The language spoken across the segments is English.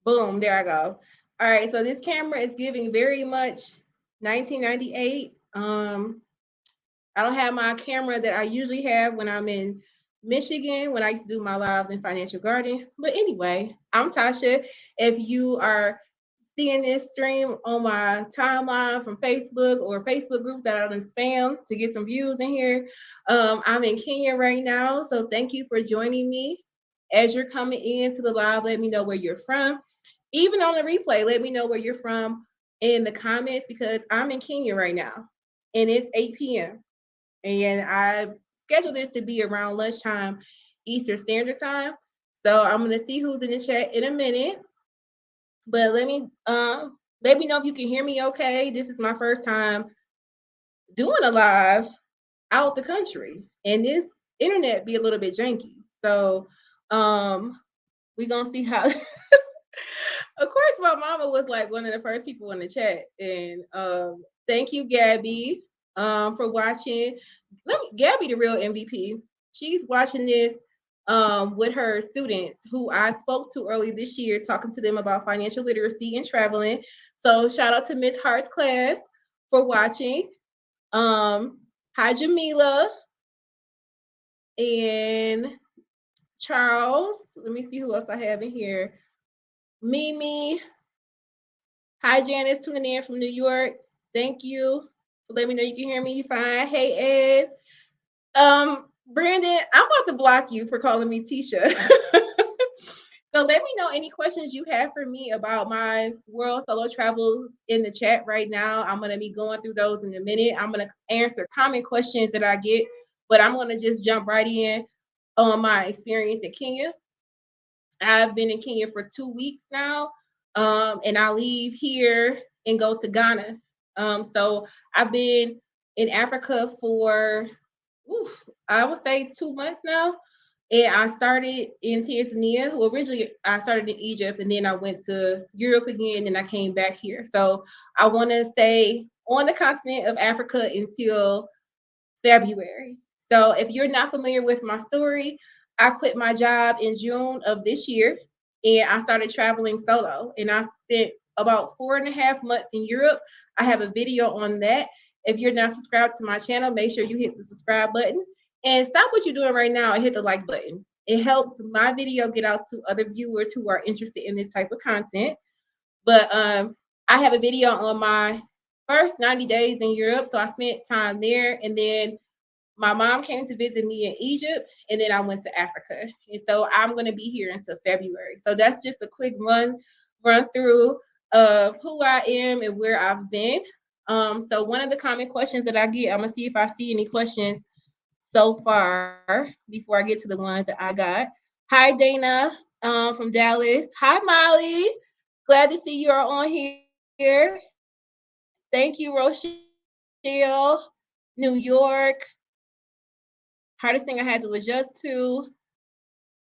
Boom, there I go. All right, so this camera is giving very much 1998. I don't have my camera that I usually have when I'm in Michigan when I used to do my lives in Financial Garden. But anyway, I'm Tasha. If you are seeing this stream on my timeline from Facebook or Facebook groups that are in spam to get some views in here, I'm in Kenya right now. So thank you for joining me. As you're coming into the live, let me know where you're from. Even on the replay, let me know where you're from in the comments because I'm in Kenya right now and it's 8 p.m. And I scheduled this to be around lunchtime Eastern Standard Time. So I'm gonna see who's in the chat in a minute. But let me know if you can hear me okay. This is my first time doing a live out the country. And this internet be a little bit janky. So we're gonna see how of course my mama was like one of the first people in the chat. And thank you, Gabby, for watching. Gabby, the real MVP. She's watching this with her students who I spoke to early this year, talking to them about financial literacy and traveling. So shout out to Miss Hart's class for watching. Hi, Jamila and Charles. Let me see who else I have in here. Mimi. Hi, Janice, tuning in from New York. Thank you for letting me know you can hear me fine. Hey, Ed. Brandon, I'm about to block you for calling me Tisha. So let me know any questions you have for me about my world solo travels in the chat right now. I'm going to be going through those in a minute. I'm going to answer common questions that I get, but I'm going to just jump right in on my experience in Kenya. I've been in Kenya for 2 weeks now, and I leave here and go to Ghana. So I've been in Africa for, I would say 2 months now. And I started in Tanzania. Well, originally I started in Egypt, and then I went to Europe again, and I came back here. So I want to stay on the continent of Africa until February. So if you're not familiar with my story, I quit my job in June of this year and I started traveling solo. And I spent about 4.5 months in Europe. I have a video on that. If you're not subscribed to my channel, make sure you hit the subscribe button and stop what you're doing right now and hit the like button. It helps my video get out to other viewers who are interested in this type of content. But I have a video on my first 90 days in Europe. So I spent time there, and then my mom came to visit me in Egypt, and then I went to Africa. And so I'm going to be here until February. So that's just a quick run through of who I am and where I've been. So one of the common questions that I get, I'm gonna see if I see any questions so far before I get to the ones that I got. Hi Dana, from Dallas. Hi Molly. Glad to see you are on here. Thank you, Rochelle. New York. Hardest thing I had to adjust to.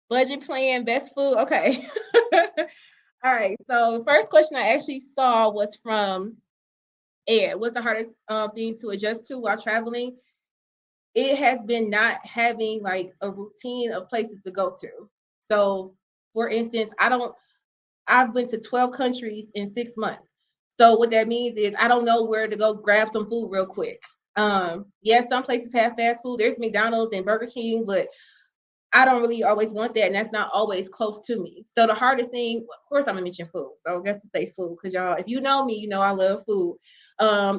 Budget plan, best food. Okay. All right. So the first question I actually saw was from Ed. What's the hardest thing to adjust to while traveling? It has been not having like a routine of places to go to. So for instance, I've been to 12 countries in 6 months. So what that means is I don't know where to go grab some food real quick. Yes, some places have fast food. There's McDonald's and Burger King, but I don't really always want that, and that's not always close to me. So the hardest thing, of course, I'm gonna mention food. So I guess to say food, because y'all, if you know me, you know I love food.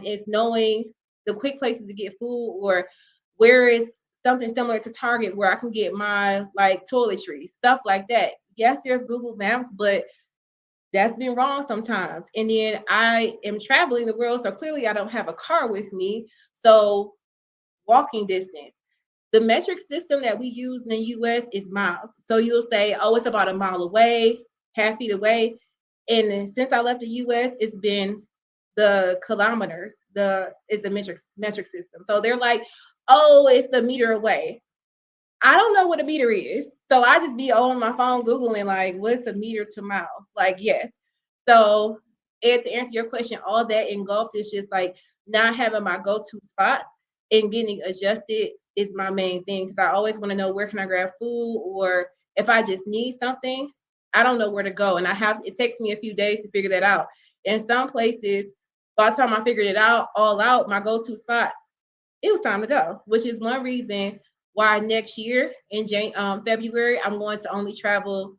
Is knowing the quick places to get food, or where is something similar to Target where I can get my like toiletries, stuff like that. Yes, there's Google Maps, but that's been wrong sometimes. And then I am traveling the world, so clearly I don't have a car with me. So walking distance. The metric system that we use in the US is miles. So you'll say, oh, it's about a mile away, half feet away. And since I left the US, it's been the kilometers, is the metric system. So they're like, oh, it's a meter away. I don't know what a meter is. So I just be on my phone Googling like what's a meter to miles? Like, yes. So and to answer your question, all that engulfed is just like not having my go-to spots and getting adjusted is my main thing. Cause I always want to know where can I grab food, or if I just need something, I don't know where to go. And it takes me a few days to figure that out. In some places, by the time I figured it out, all out, my go-to spots, it was time to go, which is one reason why next year in February, I'm going to only travel.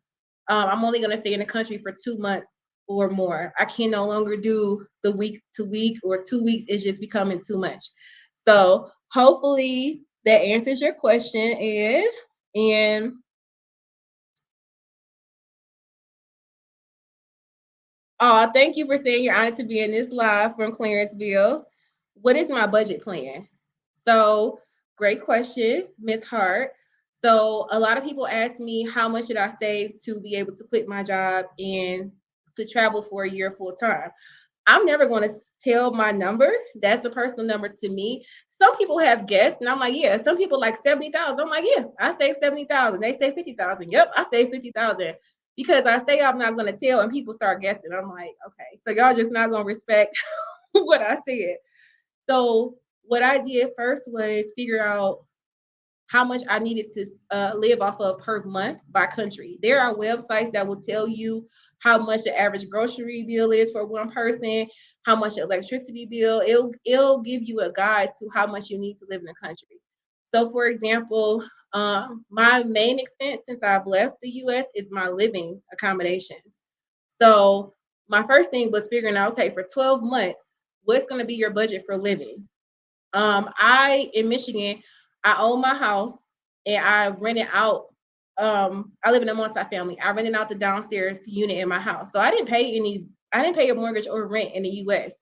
I'm only going to stay in the country for 2 months or more. I can no longer do the week to week or 2 weeks. It's just becoming too much. So hopefully that answers your question, Ed. And thank you for saying you're honored to be in this live from Clarenceville. What is my budget plan? So, great question, Miss Hart. So, a lot of people ask me how much should I save to be able to quit my job and to travel for a year full time. I'm never going to tell my number. That's a personal number to me. Some people have guessed, and I'm like, yeah. Some people like 70,000. I'm like, yeah, I saved 70,000. They say 50,000. Yep, I saved 50,000 because I say I'm not going to tell, and people start guessing. I'm like, okay, so y'all just not going to respect what I said. So what I did first was figure out how much I needed to live off of per month by country. There are websites that will tell you how much the average grocery bill is for one person, how much the electricity bill. It'll give you a guide to how much you need to live in the country. So, for example, my main expense since I've left the U.S. is my living accommodations. So, my first thing was figuring out, okay, for 12 months, what's going to be your budget for living? I in Michigan, I own my house and I rented out. I live in a multi-family. I rented out the downstairs unit in my house, so I didn't pay any. I didn't pay a mortgage or rent in the U.S.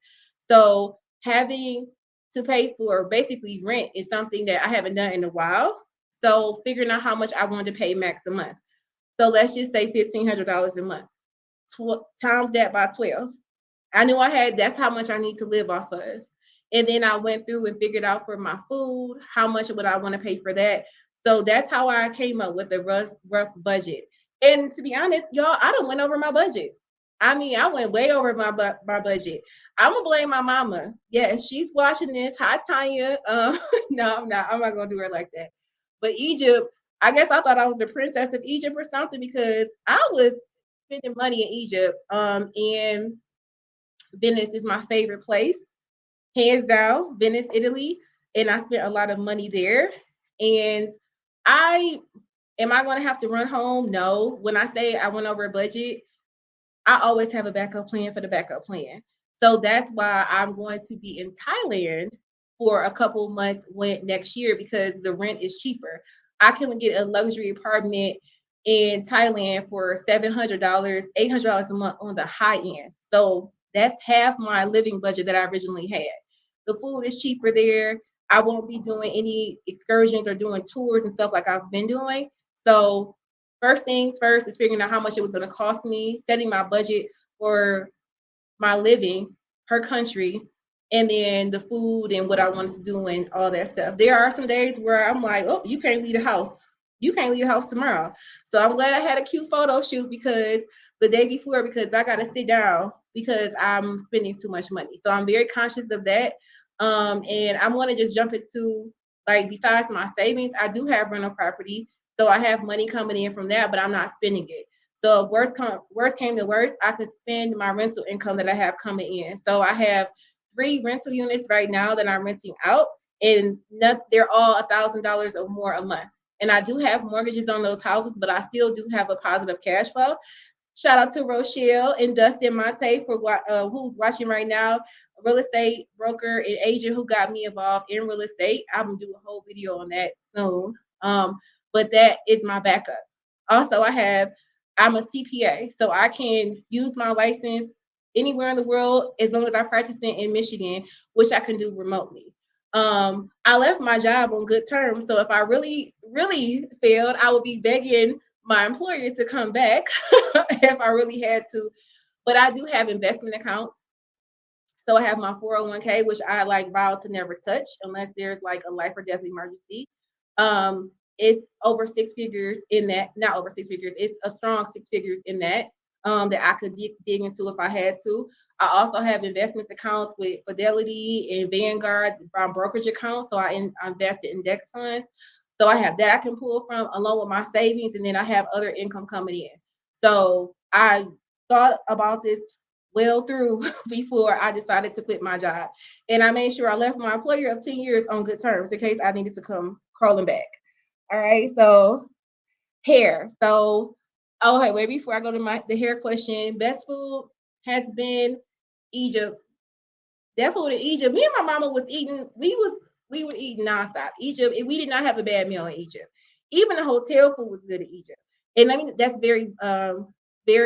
So having to pay for basically rent is something that I haven't done in a while. So figuring out how much I wanted to pay max a month. So let's just say $1,500 a month. Times that by 12. I knew that's how much I need to live off of. And then I went through and figured out for my food, how much would I want to pay for that. So that's how I came up with a rough budget. And to be honest, y'all, I don't went over my budget. I mean, I went way over my budget. I'm gonna blame my mama. Yes, she's watching this. Hi, Tanya. No, I'm not. I'm not gonna do her like that. But Egypt, I guess I thought I was the princess of Egypt or something because I was spending money in Egypt. And Venice is my favorite place, hands down. Venice, Italy, and I spent a lot of money there. And I am I going to have to run home? No. When I say I went over a budget, I always have a backup plan for the backup plan. So that's why I'm going to be in Thailand for a couple months next year because the rent is cheaper. I can get a luxury apartment in Thailand for $700, $800 a month on the high end. So that's half my living budget that I originally had. The food is cheaper there. I won't be doing any excursions or doing tours and stuff like I've been doing. So first things first is figuring out how much it was going to cost me, setting my budget for my living per country, and then the food and what I wanted to do and all that stuff. There are some days where I'm like, oh, you can't leave the house. You can't leave the house tomorrow. So I'm glad I had a cute photo shoot because the day before, because I got to sit down because I'm spending too much money. So I'm very conscious of that. And I'm going to just jump into like, besides my savings, I do have rental property. So I have money coming in from that, but I'm not spending it. So if worst came to worst, I could spend my rental income that I have coming in. So I have 3 rental units right now that I'm renting out, and they're all $1,000 or more a month. And I do have mortgages on those houses, but I still do have a positive cash flow. Shout out to Rochelle and Dustin Monte for who's watching right now, a real estate broker and agent who got me involved in real estate. I'm gonna do a whole video on that soon. But that is my backup. Also, I'm a CPA, so I can use my license anywhere in the world as long as I'm practicing in Michigan, which I can do remotely. I left my job on good terms, so if I really, really failed, I would be begging my employer to come back if I really had to. But I do have investment accounts. So I have my 401k, which I like vow to never touch unless there's like a life or death emergency. It's over 6 figures in that, not over 6 figures, it's a strong 6 figures in that. That I could dig into if I had to. I also have investments accounts with Fidelity and Vanguard, brokerage accounts. So I invest in index funds. So I have that I can pull from along with my savings, and then I have other income coming in. So I thought about this well through before I decided to quit my job. And I made sure I left my employer of 10 years on good terms in case I needed to come crawling back. All right. So hair. So okay, wait, before I go to the hair question, best food has been Egypt. That food in Egypt, me and my mama was eating, we were eating nonstop. Egypt, we did not have a bad meal in Egypt. Even the hotel food was good in Egypt. And I mean that's very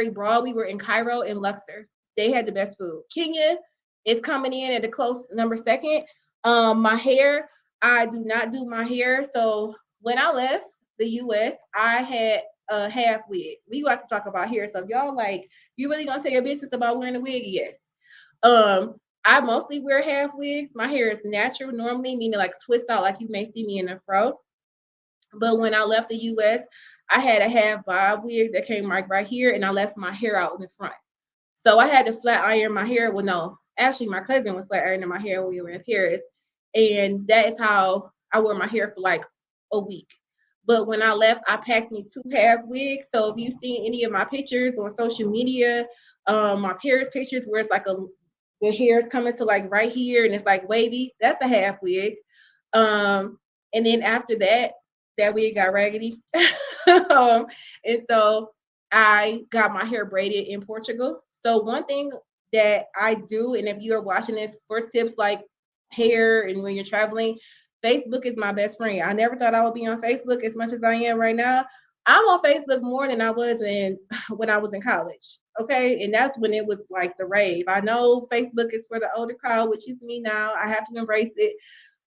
broad. We were in Cairo and Luxor. They had the best food. Kenya is coming in at a close number second. My hair, I do not do my hair. So when I left the US, I had a half wig. We got to talk about hair. So if y'all like, you really gonna tell your business about wearing a wig? Yes. Um, I mostly wear half wigs. My hair is natural normally, meaning like twist out like you may see me in a fro. But when I left the US, I had a half bob wig that came right here, and I left my hair out in the front. So I had to flat iron my hair. Well, no, actually, my cousin was flat ironing my hair when we were in Paris, and that is how I wore my hair for like a week. But when I left, I packed me two half wigs. So if you've seen any of my pictures on social media, my Paris pictures where it's like the hair is coming to like right here and it's like wavy, that's a half wig. And then after that, that wig got raggedy. um, and so I got my hair braided in Portugal. So one thing that I do, and if you're watching this for tips like hair and when you're traveling, Facebook is my best friend. I never thought I would be on Facebook as much as I am right now. I'm on Facebook more than I was in when I was in college. Okay. And that's when it was like the rave. I know Facebook is for the older crowd, which is me now. I have to embrace it.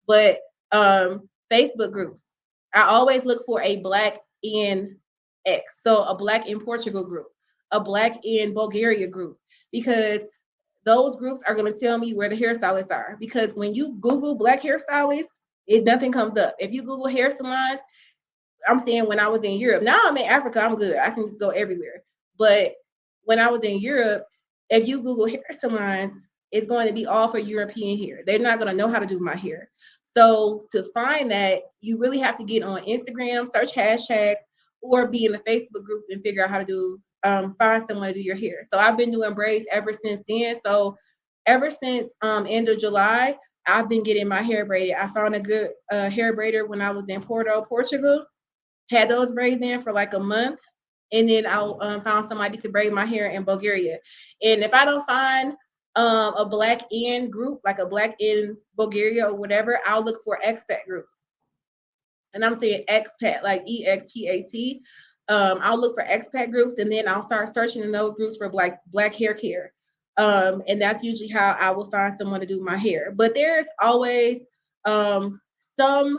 But Facebook groups. I always look for a Black in X. So a Black in Portugal group, a Black in Bulgaria group, because those groups are going to tell me where the hairstylists are. Because when you Google Black hairstylists, nothing comes up. If you Google hair salons, I'm saying when I was in Europe. Now I'm in Africa, I'm good. I can just go everywhere. But when I was in Europe, if you Google hair salons, it's going to be all for European hair. They're not going to know how to do my hair. So to find that, you really have to get on Instagram, search hashtags, or be in the Facebook groups and figure out how to do find someone to do your hair. So I've been doing braids ever since then. So ever since end of July, I've been getting my hair braided. I found a good hair braider when I was in Porto, Portugal, had those braids in for like a month, and then I found somebody to braid my hair in Bulgaria. And if I don't find a Black in group, like a Black in Bulgaria or whatever, I'll look for expat groups. And I'm saying expat, like EXPAT. I'll look for expat groups, and then I'll start searching in those groups for black hair care. And that's usually how I will find someone to do my hair. But there's always some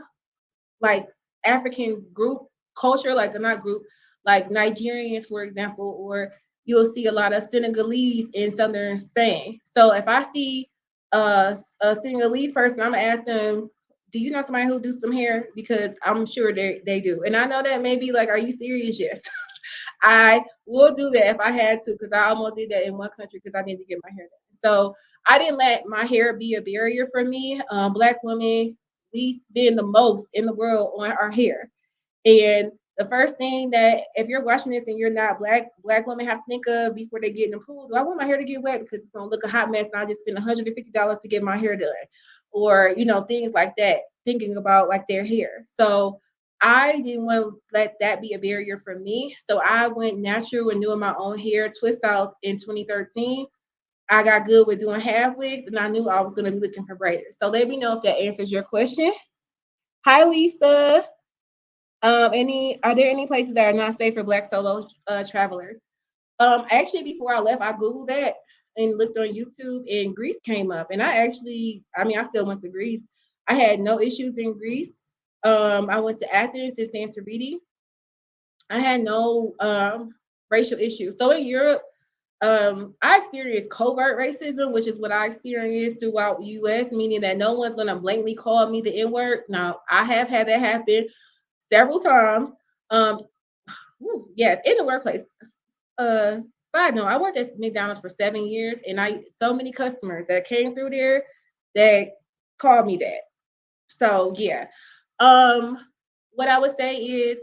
like African group culture, like not group, like Nigerians, for example, or you'll see a lot of Senegalese in southern Spain. So if I see a Senegalese person, I'm gonna ask them, do you know somebody who do some hair? Because I'm sure they do. And I know that maybe like, are you serious? Yes. I will do that if I had to, because I almost did that in one country because I needed to get my hair done. So I didn't let my hair be a barrier for me. Black women, we spend the most in the world on our hair. And the first thing that if you're watching this and you're not black women have to think of before they get in the pool, do I want my hair to get wet because it's gonna look a hot mess and I just spend $150 to get my hair done? Or, things like that, thinking about like their hair. So I didn't want to let that be a barrier for me. So I went natural and doing my own hair twist outs in 2013. I got good with doing half wigs and I knew I was going to be looking for braiders. So let me know if that answers your question. Hi, Lisa. Are there any places that are not safe for Black solo travelers? Actually, before I left, I Googled that and looked on YouTube, and Greece came up. And I still went to Greece. I had no issues in Greece. I went to Athens and Santorini. I had no racial issues. So in Europe, I experienced covert racism, which is what I experienced throughout the US, meaning that no one's gonna blatantly call me the N-word. Now, I have had that happen several times. Um, yes, in the workplace. Uh, Side note, I worked at McDonald's for 7 years, and I so many customers that came through there that called me that. So yeah. What I would say is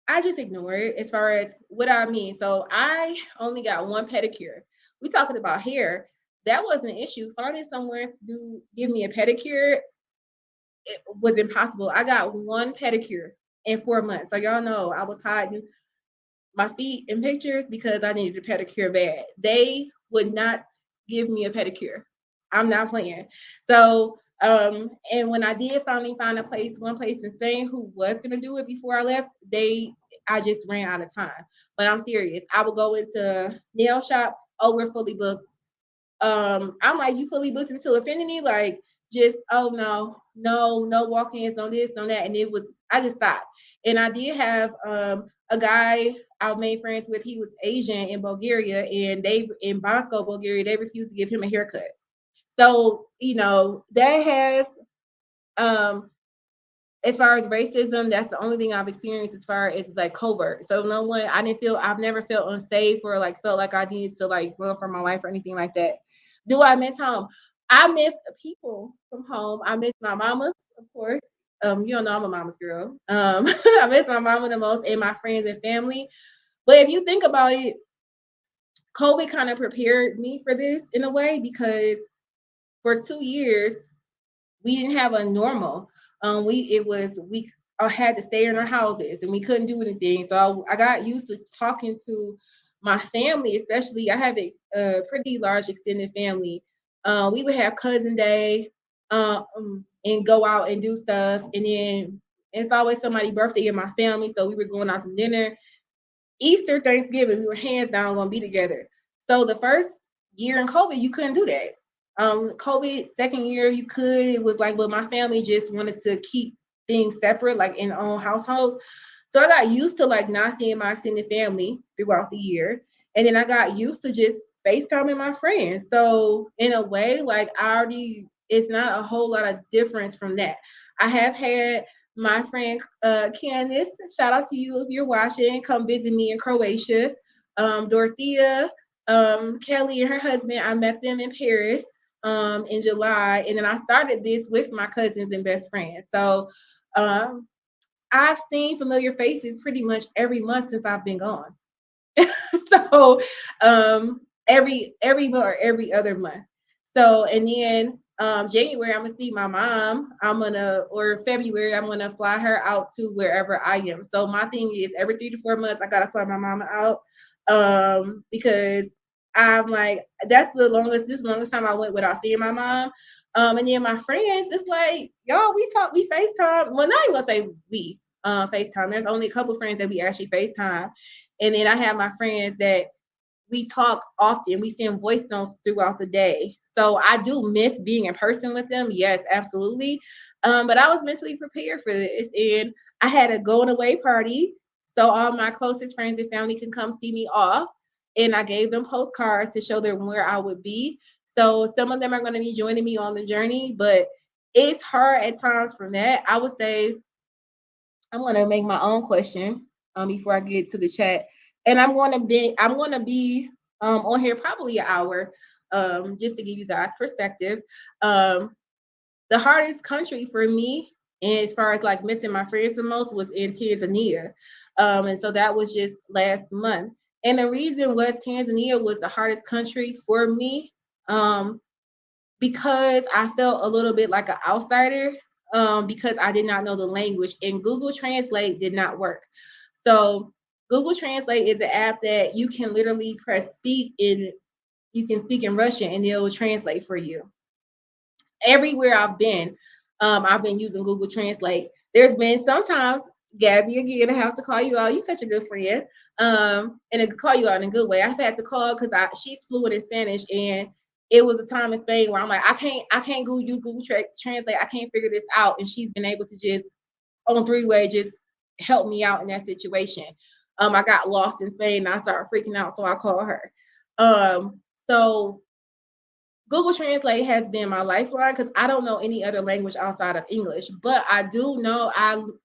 I just ignore it as far as what I mean. So I only got one pedicure. We talking about hair. That wasn't an issue. Finding somewhere to give me a pedicure, it was impossible. I got one pedicure in 4 months. So y'all know I was hiding my feet in pictures because I needed a pedicure bad. They would not give me a pedicure. I'm not playing. So, and when I did finally find one place in Spain who was gonna do it before I left, I just ran out of time. But I'm serious. I would go into nail shops. Oh, we're fully booked. I'm like, you fully booked until infinity? Like, just oh no walk-ins on this, on that. And I just stopped. And I did have a guy I made friends with, he was Asian in Bulgaria, and they in Bankso, Bulgaria, they refused to give him a haircut. So, that has um as far as racism, that's the only thing I've experienced as far as like covert. So I've never felt unsafe or like felt like I needed to like run for my life or anything like that. Do I miss home? I miss the people from home. I miss my mama, of course. You don't know I'm a mama's girl. I miss my mama the most and my friends and family. But if you think about it, COVID kind of prepared me for this in a way because for 2 years we didn't have a normal. We had to stay in our houses and we couldn't do anything. So I got used to talking to my family, especially I have a pretty large extended family. We would have cousin day, and go out and do stuff, and then it's always somebody's birthday in my family, so we were going out to dinner. Easter, Thanksgiving, we were hands down gonna be together. So the first year in COVID, you couldn't do that. COVID second year you could. It was like, but my family just wanted to keep things separate, like in own households. So I got used to like not seeing my extended family throughout the year, and then I got used to just FaceTiming my friends. So in a way, like it's not a whole lot of difference from that. I have had my friend Candice, shout out to you if you're watching. Come visit me in Croatia. Dorothea, Kelly and her husband, I met them in Paris in July, and then I started this with my cousins and best friends. So um, I've seen familiar faces pretty much every month since I've been gone. So every month or every other month. So and then January I'm gonna see my mom. Or February I'm gonna fly her out to wherever I am. So my thing is every 3 to 4 months I gotta fly my mama out. Because I'm like this is the longest time I went without seeing my mom. And then my friends, it's like, y'all, we FaceTime. Well, not even gonna say we FaceTime. There's only a couple friends that we actually FaceTime. And then I have my friends that we talk often. We send voice notes throughout the day. So I do miss being in person with them. Yes, absolutely. But I was mentally prepared for this. And I had a going away party. So all my closest friends and family can come see me off. And I gave them postcards to show them where I would be. So some of them are going to be joining me on the journey, but it's hard at times from that. I would say I'm gonna make my own question before I get to the chat, and I'm gonna be on here probably an hour just to give you guys perspective. Um, the hardest country for me, and as far as like missing my friends the most, was in Tanzania, and so that was just last month. And the reason was Tanzania was the hardest country for me. Um, because I felt a little bit like an outsider because I did not know the language and Google Translate did not work. So Google Translate is an app that you can literally press speak in you can speak in Russian and it will translate for you. Everywhere I've been using Google Translate. There's been sometimes, Gabby, again, I have to call you out. You're such a good friend. And I could call you out in a good way. I've had to call because she's fluent in Spanish, and it was a time in Spain where I'm like, I can't go use Google Translate. I can't figure this out, and she's been able to just on three-way just help me out in that situation. I got lost in Spain, and I started freaking out, so I called her. So Google Translate has been my lifeline because I don't know any other language outside of English, but I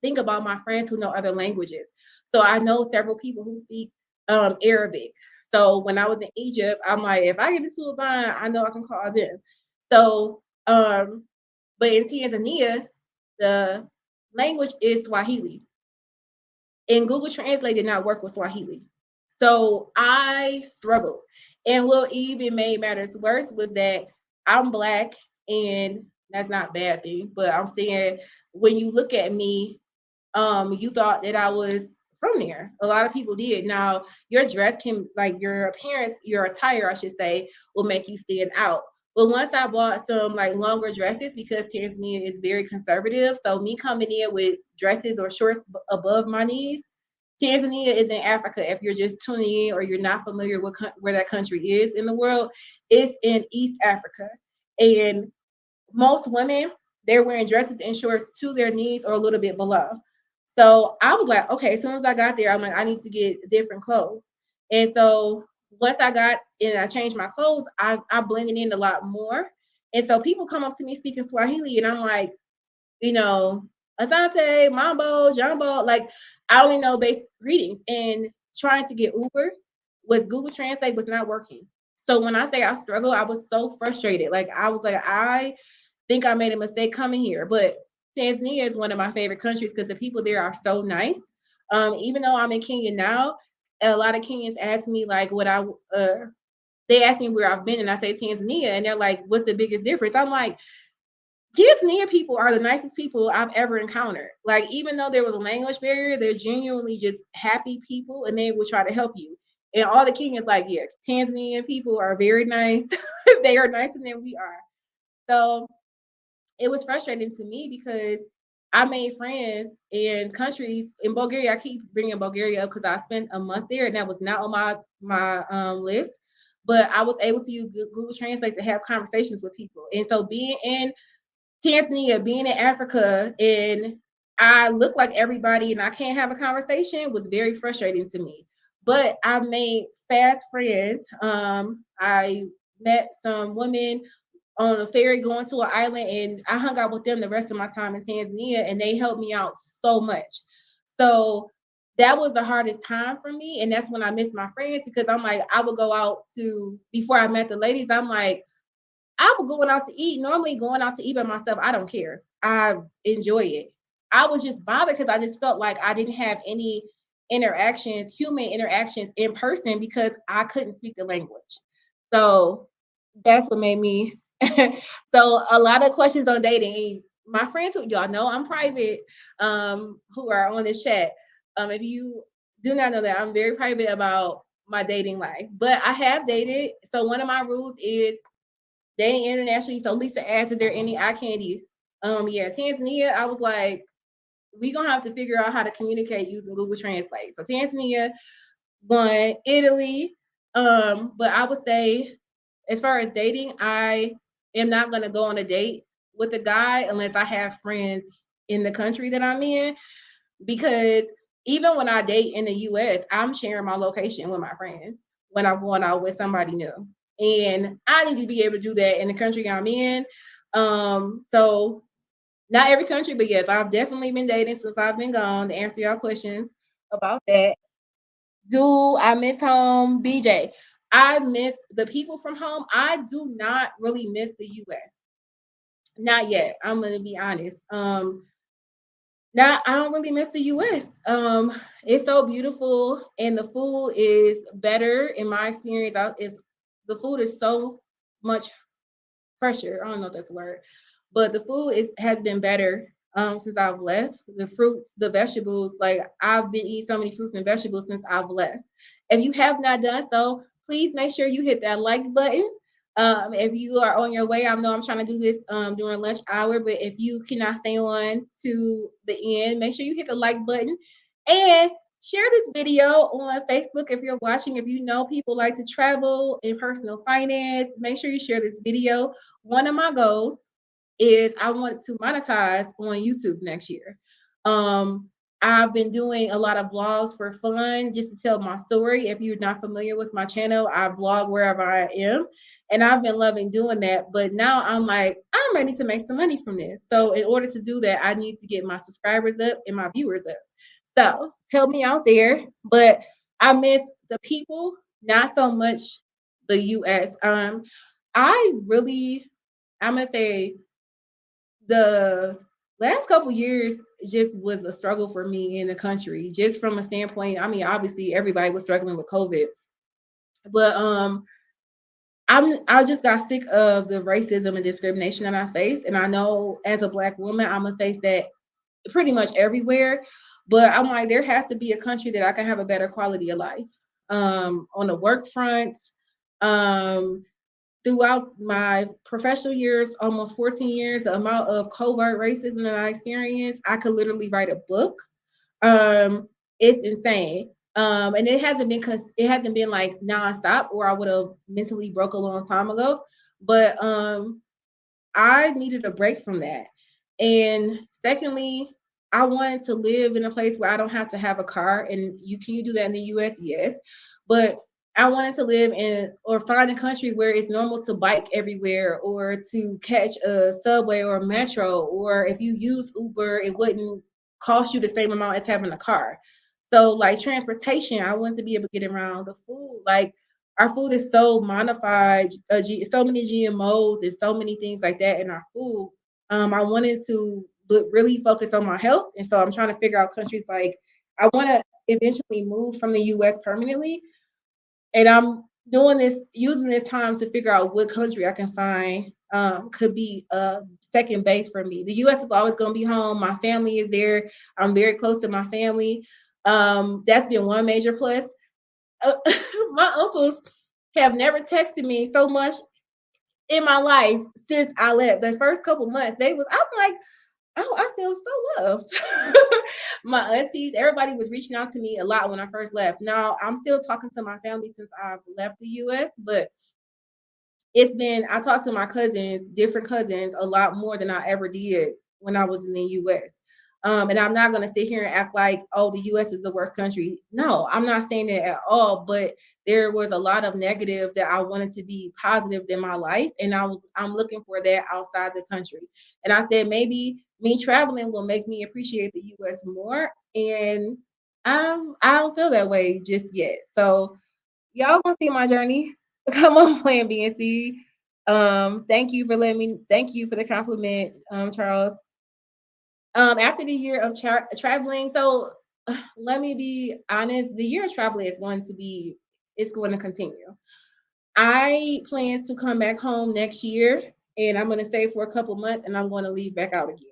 think about my friends who know other languages. So I know several people who speak Arabic. So when I was in Egypt, I'm like, if I get into a bind, I know I can call them. So, but in Tanzania, the language is Swahili. and Google Translate did not work with Swahili. So I struggled. And what even made matters worse was that I'm black, and that's not a bad thing, but I'm saying when you look at me, you thought that I was from there. A lot of people did. Now, your dress can, like your appearance, your attire, I should say, will make you stand out. But once I bought some like longer dresses, because Tanzania is very conservative, so me coming in with dresses or shorts above my knees, Tanzania is in Africa. If you're just tuning in or you're not familiar with where that country is in the world, it's in East Africa. And most women, they're wearing dresses and shorts to their knees or a little bit below. So I was like, okay, as soon as I got there, I'm like, I need to get different clothes. And so once I got and I changed my clothes, I blended in a lot more. And so people come up to me speaking Swahili, and I'm like, you know, Asante, Mambo, Jumbo. Like, I only know basic greetings. And trying to get Uber with Google Translate was not working. So when I say I struggle, I was so frustrated. Like, I was like, I think I made a mistake coming here. But Tanzania is one of my favorite countries because the people there are so nice. Even though I'm in Kenya now, a lot of Kenyans ask me like what they ask me where I've been, and I say Tanzania, and they're like, "What's the biggest difference?" I'm like, Tanzania people are the nicest people I've ever encountered. Like, even though there was a language barrier, they're genuinely just happy people, and they will try to help you. And all the Kenyans like, yeah, Tanzanian people are very nice. They are nicer than we are. So it was frustrating to me because I made friends in countries in Bulgaria. I keep bringing Bulgaria up because I spent a month there, and that was not on my list. But I was able to use Google Translate to have conversations with people. And so being in Tanzania, being in Africa, and I look like everybody and I can't have a conversation was very frustrating to me. But I made fast friends. I met some women on a ferry going to an island, and I hung out with them the rest of my time in Tanzania, and they helped me out so much. So that was the hardest time for me, and that's when I missed my friends because I'm like, I would go out to before I met the ladies. I'm like, I was going out to eat. Normally, going out to eat by myself, I don't care. I enjoy it. I was just bothered because I just felt like I didn't have any interactions, human interactions in person because I couldn't speak the language. So that's what made me. So a lot of questions on dating. My friends who y'all know I'm private, who are on this chat. If you do not know that, I'm very private about my dating life, but I have dated. So one of my rules is dating internationally. So Lisa asked, is there any eye candy? Yeah, Tanzania, I was like, we gonna have to figure out how to communicate using Google Translate. So Tanzania, one, Italy. But I would say as far as dating, I am not gonna go on a date with a guy unless I have friends in the country that I'm in. Because even when I date in the US, I'm sharing my location with my friends when I'm going out with somebody new. And I need to be able to do that in the country I'm in. So not every country, but yes, I've definitely been dating since I've been gone to answer y'all questions about that. Do I miss home? BJ, I miss the people from home. I do not really miss the US. Not yet. I'm gonna be honest. Now I don't really miss the US. It's so beautiful and the food is better in my experience. Is the food is so much fresher. I don't know if that's a word, but the food is has been better since I've left. The fruits, the vegetables, like I've been eating so many fruits and vegetables since I've left. If you have not done so, please make sure you hit that like button. If you are on your way, I know I'm trying to do this during lunch hour, but if you cannot stay on to the end, make sure you hit the like button and share this video on Facebook if you're watching. If you know people like to travel in personal finance, make sure you share this video. One of my goals is I want to monetize on YouTube next year. I've been doing a lot of vlogs for fun just to tell my story. If you're not familiar with my channel, I vlog wherever I am. And I've been loving doing that. But now I'm like, I'm ready to make some money from this. So in order to do that, I need to get my subscribers up and my viewers up. So help me out there. But I miss the people, not so much the US. I really, I'm gonna say the last couple years just was a struggle for me in the country, just from a standpoint. I mean, obviously everybody was struggling with COVID, but I just got sick of the racism and discrimination that I face, and I know as a Black woman, I'm gonna face that pretty much everywhere. But I'm like, there has to be a country that I can have a better quality of life. On the work front, um, throughout my professional years, almost 14 years, the amount of covert racism that I experienced, I could literally write a book. Um, it's insane. And it hasn't been because it hasn't been like nonstop, or I would have mentally broke a long time ago. But I needed a break from that. And secondly, I wanted to live in a place where I don't have to have a car. And can you do that in the US? Yes. But I wanted to live in or find a country where it's normal to bike everywhere or to catch a subway or a metro. Or if you use Uber, it wouldn't cost you the same amount as having a car. So, like transportation, I wanted to be able to get around the food. Like, our food is so modified, so many GMOs and so many things like that in our food. I wanted to really focus on my health, and so I'm trying to figure out countries like I want to eventually move from the U.S. permanently, and I'm doing this using this time to figure out what country I can find could be a second base for me. The U.S. is always going to be home. My family is there. I'm very close to my family. That's been one major plus. Uh, my uncles have never texted me so much in my life since I left. The first couple months, I'm like, oh, I feel so loved. My aunties, everybody was reaching out to me a lot when I first left. Now I'm still talking to my family since I've left the US, but I talked to my cousins, different cousins, a lot more than I ever did when I was in the US. And I'm not going to sit here and act like, oh, the US is the worst country. No, I'm not saying that at all. But there was a lot of negatives that I wanted to be positives in my life. And I'm looking for that outside the country. And I said, maybe me traveling will make me appreciate the US more. And I don't feel that way just yet. So y'all want to see my journey? Come on, Plan B and C. Thank you for the compliment, Charles. After the year of traveling, so let me be honest, the year of traveling it's going to continue. I plan to come back home next year, and I'm going to stay for a couple months, and I'm going to leave back out again.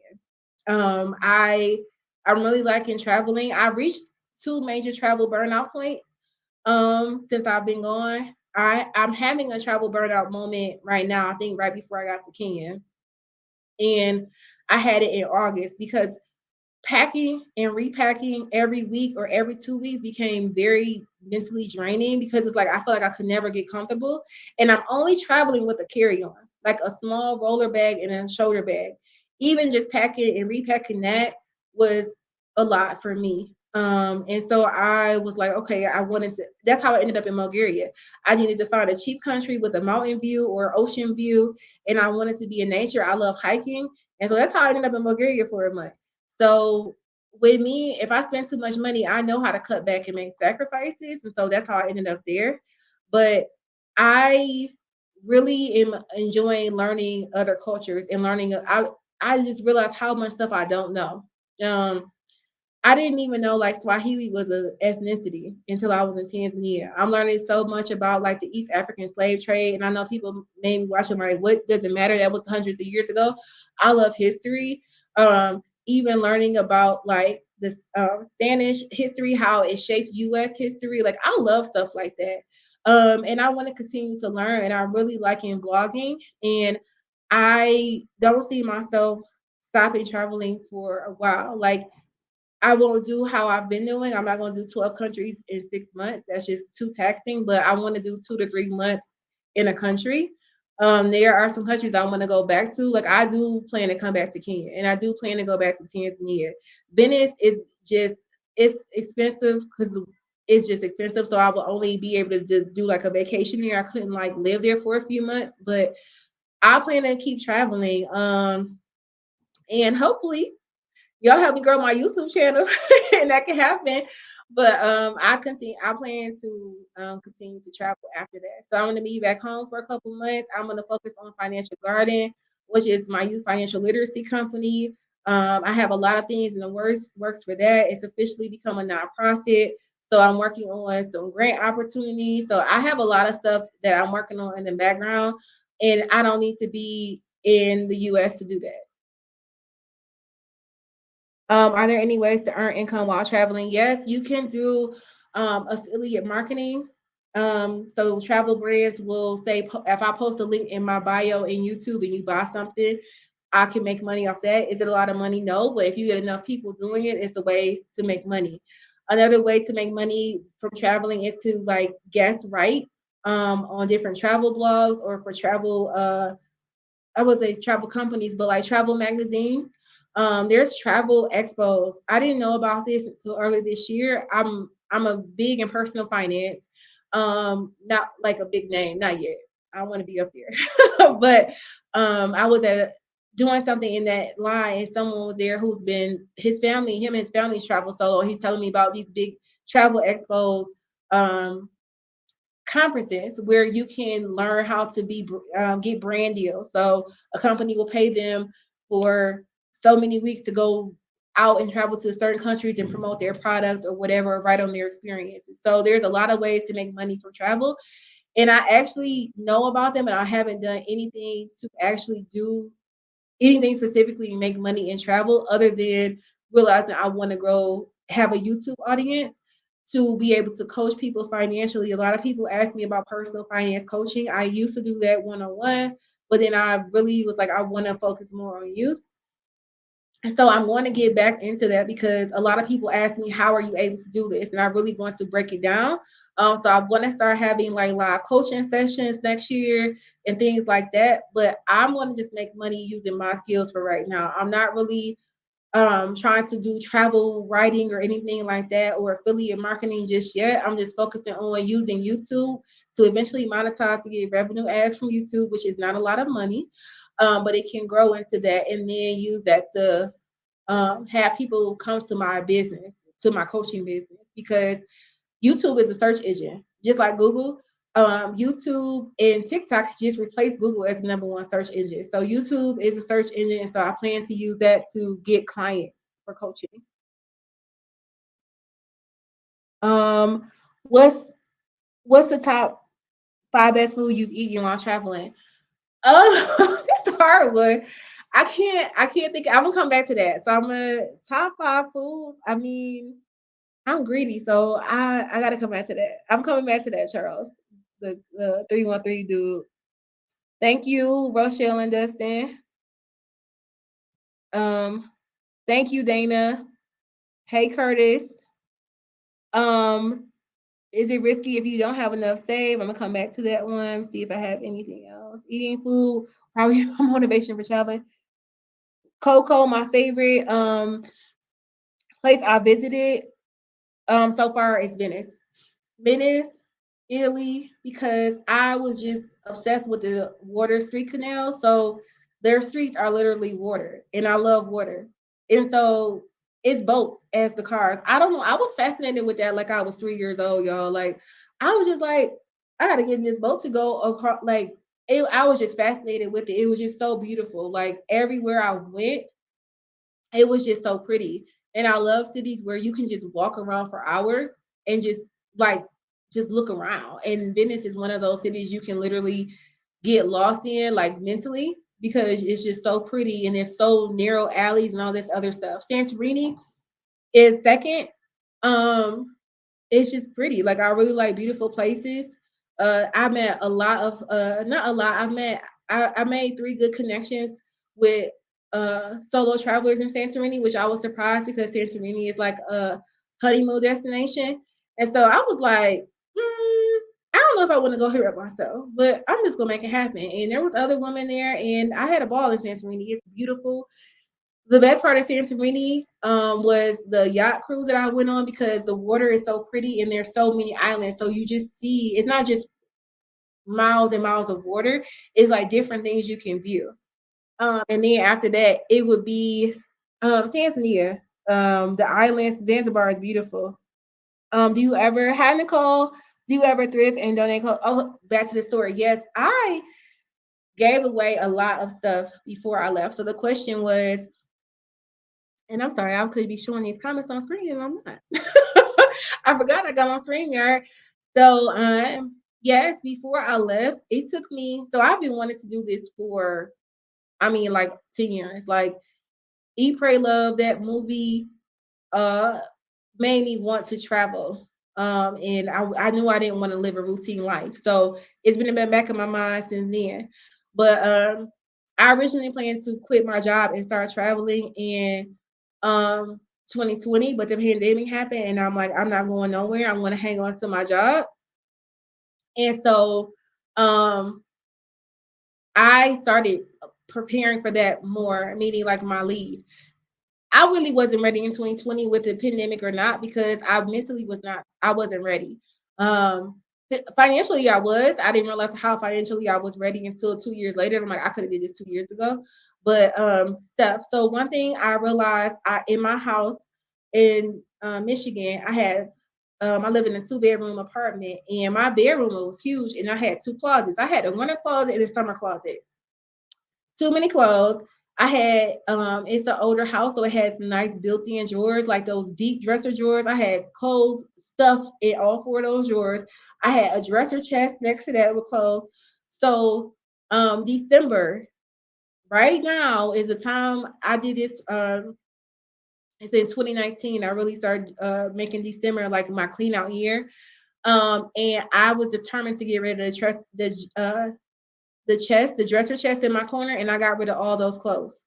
Um, I I'm really liking traveling. I reached two major travel burnout points since I've been gone. I'm having a travel burnout moment right now. I think right before I got to Kenya, and I had it in August because packing and repacking every week or every 2 weeks became very mentally draining because it's like I feel like I could never get comfortable. And I'm only traveling with a carry-on, like a small roller bag and a shoulder bag. Even just packing and repacking that was a lot for me. And so I was like, okay, that's how I ended up in Bulgaria. I needed to find a cheap country with a mountain view or ocean view, and I wanted to be in nature. I love hiking. And so that's how I ended up in Bulgaria for a month. So with me, if I spend too much money, I know how to cut back and make sacrifices. And so that's how I ended up there. But I really am enjoying learning other cultures and learning. I just realized how much stuff I don't know. Um, I didn't even know like Swahili was a ethnicity until I was in Tanzania. I'm learning so much about like the East African slave trade, and I know people made me watch them like, what does it matter? That was hundreds of years ago. I love history. Even learning about like this Spanish history, how it shaped U.S. history. Like I love stuff like that. And I want to continue to learn, and I'm really liking vlogging, and I don't see myself stopping traveling for a while. Like I won't do how I've been doing. I'm not going to do 12 countries in 6 months. That's just too taxing. But I want to do 2 to 3 months in a country. There are some countries I want to go back to. Like I do plan to come back to Kenya, and I do plan to go back to Tanzania. Venice is just it's expensive because it's just expensive. So I will only be able to just do like a vacation there. I couldn't like live there for a few months, but I plan to keep traveling. And hopefully y'all help me grow my YouTube channel, and that can happen. But I plan to continue to travel after that. So I'm gonna be back home for a couple months. I'm gonna focus on Financial Garden, which is my youth financial literacy company. I have a lot of things in the works for that. It's officially become a nonprofit. So I'm working on some grant opportunities. So I have a lot of stuff that I'm working on in the background, and I don't need to be in the US to do that. Are there any ways to earn income while traveling? Yes, you can do affiliate marketing. So travel brands will say if I post a link in my bio in YouTube and you buy something, I can make money off that. Is it a lot of money? No, but if you get enough people doing it, it's a way to make money. Another way to make money from traveling is to like guest write on different travel blogs or for travel I would say travel companies, but like travel magazines. There's travel expos. I didn't know about this until early this year. I'm a big in personal finance. Not like a big name, not yet. I want to be up there. But I was doing something in that line and someone was there who's been him and his family's travel solo. He's telling me about these big travel expos um conferences where you can learn how to get brand deals. So a company will pay them for so many weeks to go out and travel to certain countries and promote their product or whatever, right on their experiences. So there's a lot of ways to make money from travel, and I actually know about them, and I haven't done anything to actually do anything specifically to make money in travel other than realizing I want to grow, have a YouTube audience to be able to coach people financially. A lot of people ask me about personal finance coaching. I used to do that one on one, but then I really was like, I want to focus more on youth. And so I'm going to get back into that because a lot of people ask me, how are you able to do this? And I really want to break it down. So I'm going to start having like live coaching sessions next year and things like that. But I'm going to just make money using my skills for right now. I'm not really trying to do travel writing or anything like that or affiliate marketing just yet. I'm just focusing on using YouTube to eventually monetize to get revenue ads from YouTube, which is not a lot of money. But it can grow into that and then use that to have people come to my business, to my coaching business, because YouTube is a search engine, just like Google. YouTube and TikTok just replaced Google as the number one search engine. So YouTube is a search engine, and so I plan to use that to get clients for coaching. Um, what's what's the top five best food you've eaten while traveling? That's a hard one. I can't think. I'm gonna come back to that. So I'm gonna top five foods. I mean, I'm greedy, so I gotta come back to that. I'm coming back to that, Charles. The 313 dude. Thank you, Rochelle and Dustin. Um, thank you, Dana. Hey, Curtis. Um, is it risky if you don't have enough saved? I'm gonna come back to that one. See if I have anything else. Eating food, probably motivation for traveling. Coco, my favorite place I visited so far is Venice. Venice, Italy, because I was just obsessed with the water street canal. So their streets are literally water, and I love water. And so it's boats as the cars. I don't know. I was fascinated with that like I was 3 years old, y'all. Like I was just like, I gotta get in this boat to go across. Like I was just fascinated with it. It was just so beautiful. Like everywhere I went, it was just so pretty. And I love cities where you can just walk around for hours and like just look around. And Venice is one of those cities you can literally get lost in like mentally because it's just so pretty and there's so narrow alleys and all this other stuff. Santorini is second. Um it's just pretty. Like I really like beautiful places. I met a lot of not a lot. I made three good connections with solo travelers in Santorini, which I was surprised because Santorini is like a honeymoon destination. And so I was like, I don't know if I want to go here by myself, but I'm just gonna make it happen. And there was other women there, and I had a ball in Santorini. It's beautiful. The best part of Santorini was the yacht cruise that I went on because the water is so pretty and there's so many islands. So you just see it's not just miles and miles of water, it's like different things you can view. And then after that, it would be Tanzania. The islands, Zanzibar is beautiful. Do you ever, hi Nicole, do you ever thrift and donate clothes? Oh, back to the story. Yes, I gave away a lot of stuff before I left. So the question was, And I'm sorry, I could be showing these comments on screen and I'm not. I forgot I got on StreamYard. So yes, before I left, it took me, so I've been wanting to do this for, I mean, like 10 years. Like Eat, Pray, Love, that movie uh made me want to travel. And I knew I didn't want to live a routine life. So it's been in the back of my mind since then. But I originally planned to quit my job and start traveling in 2020, but the pandemic happened and I'm like, I'm not going nowhere. I'm gonna hang on to my job. And so um I started preparing for that more, meaning like my leave. I really wasn't ready in 2020 with the pandemic or not because I mentally was not, I wasn't ready. Um, Financially, I was. I didn't realize how financially I was ready until 2 years later. I'm like, I could have did this 2 years ago, but stuff. So one thing I realized, I in my house in Michigan, I live in a 2 bedroom apartment, and my bedroom was huge, and I had two closets. I had a winter closet and a summer closet. Too many clothes. I had it's an older house, so it has nice built-in drawers, like those deep dresser drawers. I had clothes stuffed in all four of those drawers. I had a dresser chest next to that with clothes. So December, right now, is the time I did this. It's in 2019. I really started making December like my clean out year. And I was determined to get rid of the chest, the dresser chest in my corner, and I got rid of all those clothes.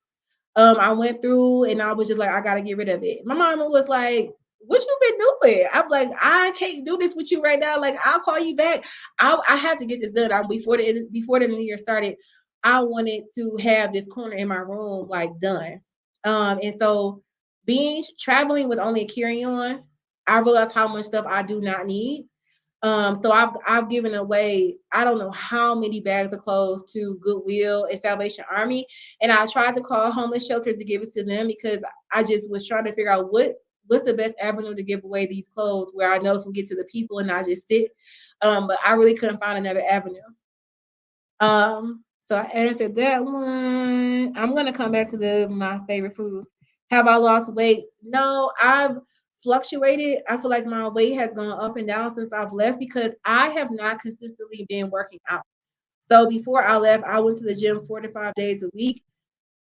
I went through and I was just like, I gotta get rid of it. My mama was like, what you been doing? I'm like, I can't do this with you right now. Like, I'll call you back. I have to get this done. Before the new year started, I wanted to have this corner in my room like done. And so being traveling with only a carry-on, I realized how much stuff I do not need. So I've given away, I don't know how many bags of clothes to Goodwill and Salvation Army, and I tried to call homeless shelters to give it to them because I just was trying to figure out what's the best avenue to give away these clothes where I know it can get to the people and not just sit. But I really couldn't find another avenue. So I answered that one. I'm gonna come back to my favorite foods. Have I lost weight? No, I've fluctuated. I feel like my weight has gone up and down since I've left because I have not consistently been working out. So before I left, I went to the gym 4 to 5 days a week.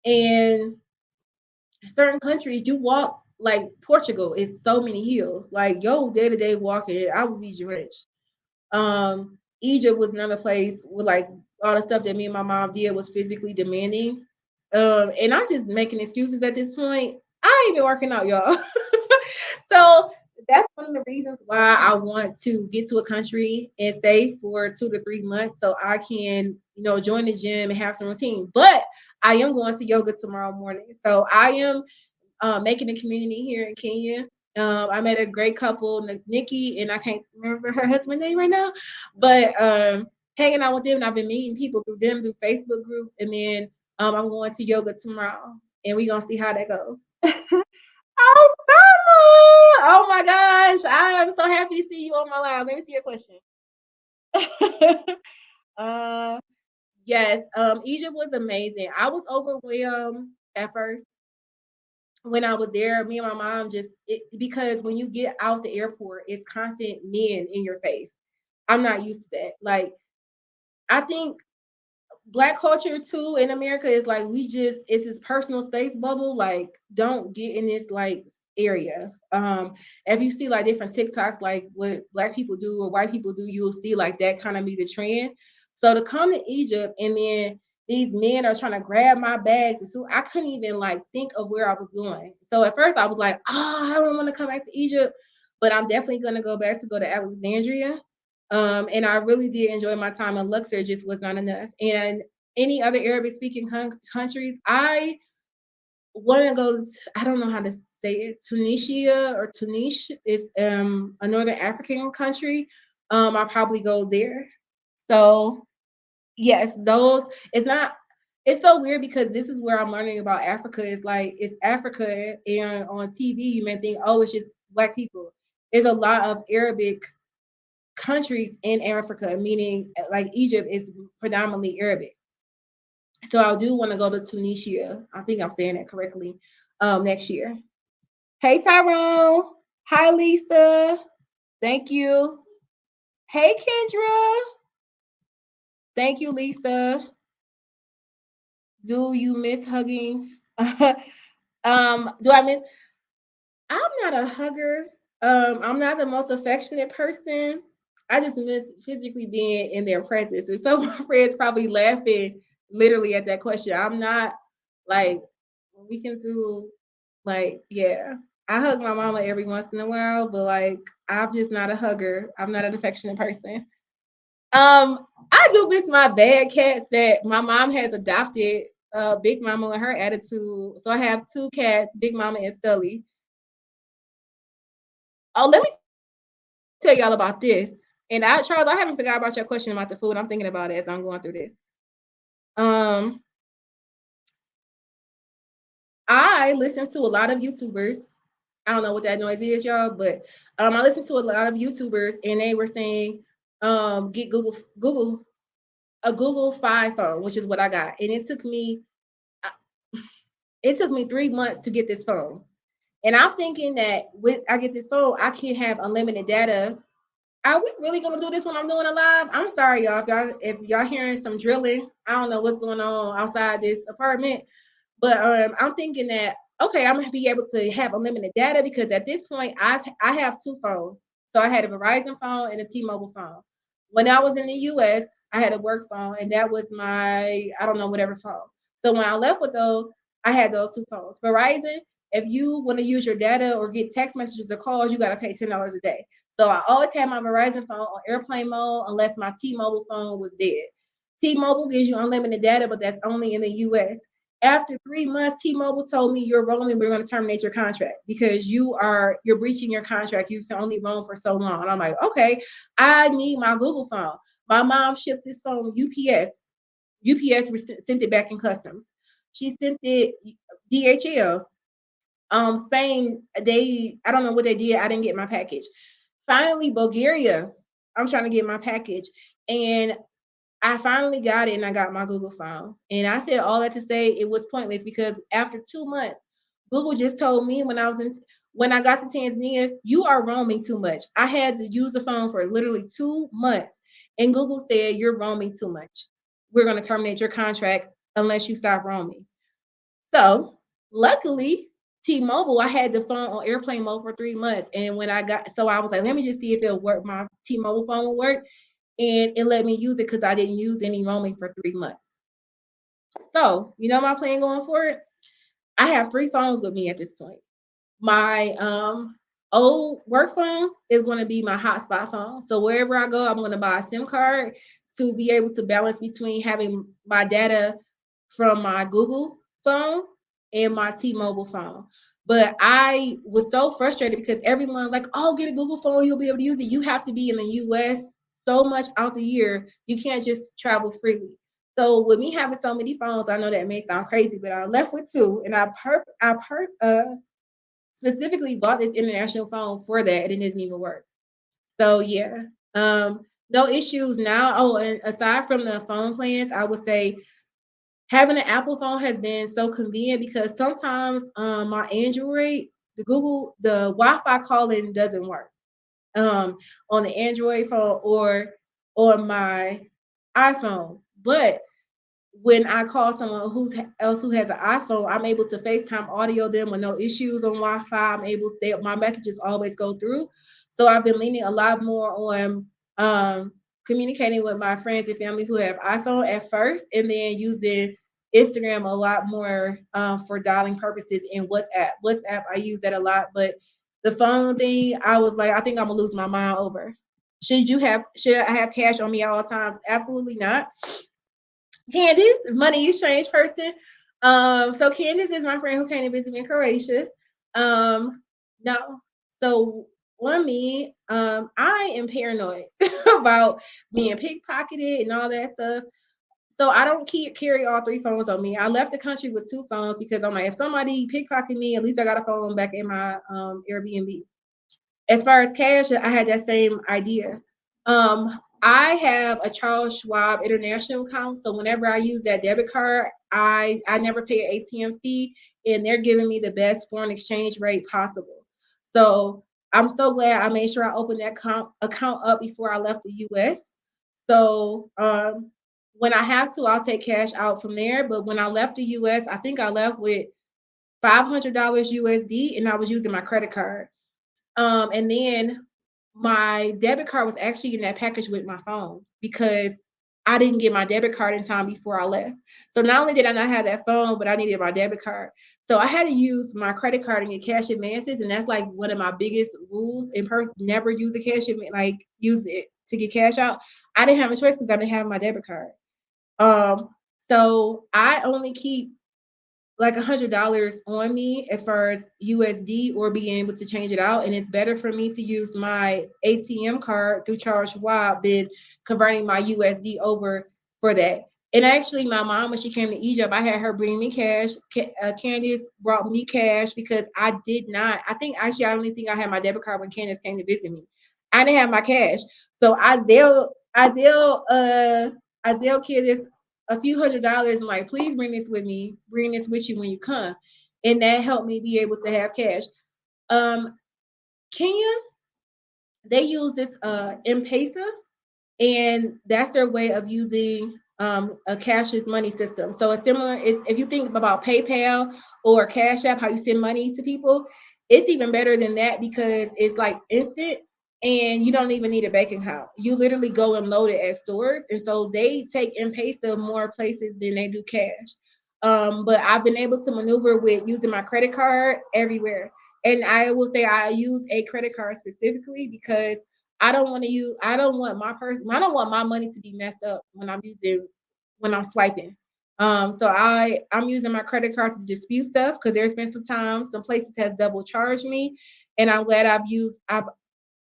And certain countries, you walk like Portugal is so many hills. Like yo, day to day walking, I would be drenched. Egypt was another place with like all the stuff that me and my mom did was physically demanding. And I'm just making excuses at this point. I ain't been working out, y'all. So that's one of the reasons why I want to get to a country and stay for 2 to 3 months so I can, join the gym and have some routine. But I am going to yoga tomorrow morning. So I am making a community here in Kenya. I met a great couple, Nikki, and I can't remember her husband's name right now, but hanging out with them, and I've been meeting people through them, through Facebook groups, and then I'm going to yoga tomorrow, and we're gonna see how that goes. Oh, Stella! Oh my gosh, I am so happy to see you on my live. Let me see your question. uh, yes, Egypt was amazing. I was overwhelmed at first when I was there, me and my mom because when you get out the airport, it's constant men in your face. I'm not used to that. Like, I think Black culture too in America is like it's this personal space bubble. Like, don't get in this like area. If you see like different TikToks, like what Black people do or white people do, you'll see like that kind of be the trend. So to come to Egypt and then these men are trying to grab my bags, and so I couldn't even like think of where I was going. So at first I was like, oh, I don't want to come back to Egypt, but I'm definitely gonna go to Alexandria. And I really did enjoy my time in Luxor, just was not enough. And any other Arabic speaking countries, I want to go, I don't know how to say it, Tunisia or Tunis is a Northern African country. I'll probably go there. So yes, those, it's not, it's so weird because this is where I'm learning about Africa. It's like, it's Africa, and on TV, you may think, oh, it's just Black people. There's a lot of Arabic countries in Africa, meaning like Egypt is predominantly Arabic. So I do want to go to Tunisia. I think I'm saying that correctly. next year. Hey Tyrone. Hi Lisa. Thank you. Hey Kendra. Thank you, Lisa. Do you miss hugging? Do I miss? I'm not a hugger. I'm not the most affectionate person. I just miss physically being in their presence. And so my friends probably laughing literally at that question. I'm not like we can do like yeah. I hug my mama every once in a while, but like I'm just not a hugger. I'm not an affectionate person. I do miss my bad cats that my mom has adopted. Big Mama and her attitude. So I have two cats, Big Mama and Scully. Oh, let me tell y'all about this. And Charles, I haven't forgot about your question about the food. I'm thinking about it as I'm going through this. Um, I listen to a lot of YouTubers. I don't know what that noise is, y'all, but I listen to a lot of YouTubers, and they were saying, get Google a Google 5 phone, which is what I got, and it took me 3 months to get this phone. And I'm thinking that when I get this phone, I can have unlimited data. Are we really gonna do this when I'm doing a live? I'm sorry, y'all. If y'all hearing some drilling, I don't know what's going on outside this apartment. But I'm thinking that okay, I'm gonna be able to have unlimited data because at this point I have two phones. So I had a Verizon phone and a T-Mobile phone. When I was in the US, I had a work phone and that was my I don't know whatever phone. So when I left with those, I had those two phones. Verizon, if you want to use your data or get text messages or calls, you got to pay $10 a day. So I always had my Verizon phone on airplane mode unless my T-Mobile phone was dead. T-Mobile gives you unlimited data, but that's only in the US. After 3 months, T-Mobile told me you're roaming. We're going to terminate your contract because you're breaching your contract. You can only roam for so long. And I'm like, okay, I need my Google phone. My mom shipped this phone UPS. UPS sent it back in customs. She sent it DHL. Spain, I don't know what they did. I didn't get my package. Finally, Bulgaria, I'm trying to get my package. And I finally got it and I got my Google phone. And I said all that to say it was pointless because after 2 months, Google just told me when I got to Tanzania, you are roaming too much. I had to use the phone for literally 2 months. And Google said, you're roaming too much. We're going to terminate your contract unless you stop roaming. So luckily, T-Mobile, I had the phone on airplane mode for 3 months. And I was like, let me just see if it'll work. My T-Mobile phone will work and it let me use it because I didn't use any roaming for 3 months. So, you know my plan going forward? I have three phones with me at this point. My old work phone is going to be my hotspot phone. So wherever I go, I'm going to buy a SIM card to be able to balance between having my data from my Google phone and my T-Mobile phone. But I was so frustrated because everyone like, oh, get a Google phone, you'll be able to use it. You have to be in the US so much out the year. You can't just travel freely. So with me having so many phones, I know that may sound crazy, but I left with two, and specifically bought this international phone for that, and it didn't even work. So yeah, no issues now. Oh, and aside from the phone plans, I would say having an Apple phone has been so convenient because sometimes my Android, the Wi-Fi calling doesn't work on the Android phone or on my iPhone. But when I call someone else who has an iPhone, I'm able to FaceTime audio them with no issues on Wi-Fi. My messages always go through. So I've been leaning a lot more on communicating with my friends and family who have iPhone at first, and then using Instagram a lot more for dialing purposes and WhatsApp. WhatsApp, I use that a lot, but the phone thing, I was like, I think I'm gonna lose my mind over. Should I have cash on me at all times? Absolutely not. Candace, money exchange person. So Candace is my friend who came to visit me in Croatia. No, so on me, I am paranoid about being pickpocketed and all that stuff. So I don't carry all three phones on me. I left the country with two phones because I'm like, if somebody pickpocket me, at least I got a phone back in my Airbnb. As far as cash, I had that same idea. I have a Charles Schwab International account, so whenever I use that debit card, I never pay an ATM fee, and they're giving me the best foreign exchange rate possible. So I'm so glad I made sure I opened that account up before I left the U.S. So when I have to, I'll take cash out from there. But when I left the U.S., I think I left with $500 USD, and I was using my credit card. And then my debit card was actually in that package with my phone because I didn't get my debit card in time before I left. So not only did I not have that phone, but I needed my debit card. So I had to use my credit card and get cash advances, and that's like one of my biggest rules in person. Never use a cash like use it to get cash out. I didn't have a choice because I didn't have my debit card. So I only keep like $100 on me as far as USD or being able to change it out. And it's better for me to use my ATM card through Charles Schwab than converting my USD over for that. And actually, my mom, when she came to Egypt, I had her bring me cash. Candace brought me cash because I did not. I think actually, I don't even think I had my debit card when Candace came to visit me. I didn't have my cash, so I Candace a few $100s and like, please bring this with you when you come. And that helped me be able to have cash. Kenya, they use this M-Pesa, and that's their way of using a cashless money system. So it's similar. It's, if you think about PayPal or Cash App, how you send money to people, it's even better than that because it's like instant and you don't even need a bank account. You literally go and load it at stores, and so they take M-Pesa more places than they do cash. But I've been able to maneuver with using my credit card everywhere. And I will say I use a credit card specifically because I don't want I don't want my money to be messed up when I'm swiping. I'm using my credit card to dispute stuff because there's been some places has double charged me, and I'm glad I've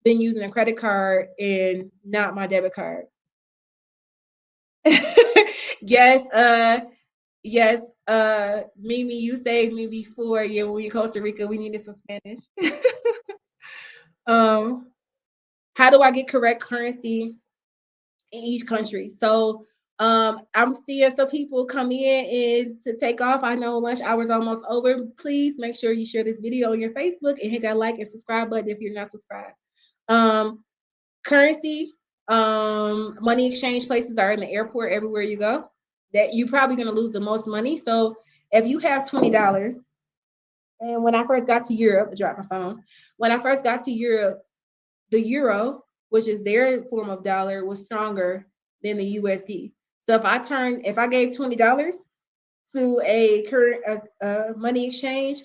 been using a credit card and not my debit card. Yes, yes, Mimi, you saved me before. Yeah, when we in Costa Rica, we needed some Spanish. um, how do I get correct currency in each country? So I'm seeing some people come in and to take off. I know lunch hour is almost over. Please make sure you share this video on your Facebook and hit that like and subscribe button if you're not subscribed. Um, Currency, money exchange places are in the airport everywhere you go. That you're probably going to lose the most money. So if you have $20, and when I first got to Europe, I dropped my phone. When I first got to Europe, the euro, which is their form of dollar, was stronger than the USD. So if I gave $20 to a current money exchange,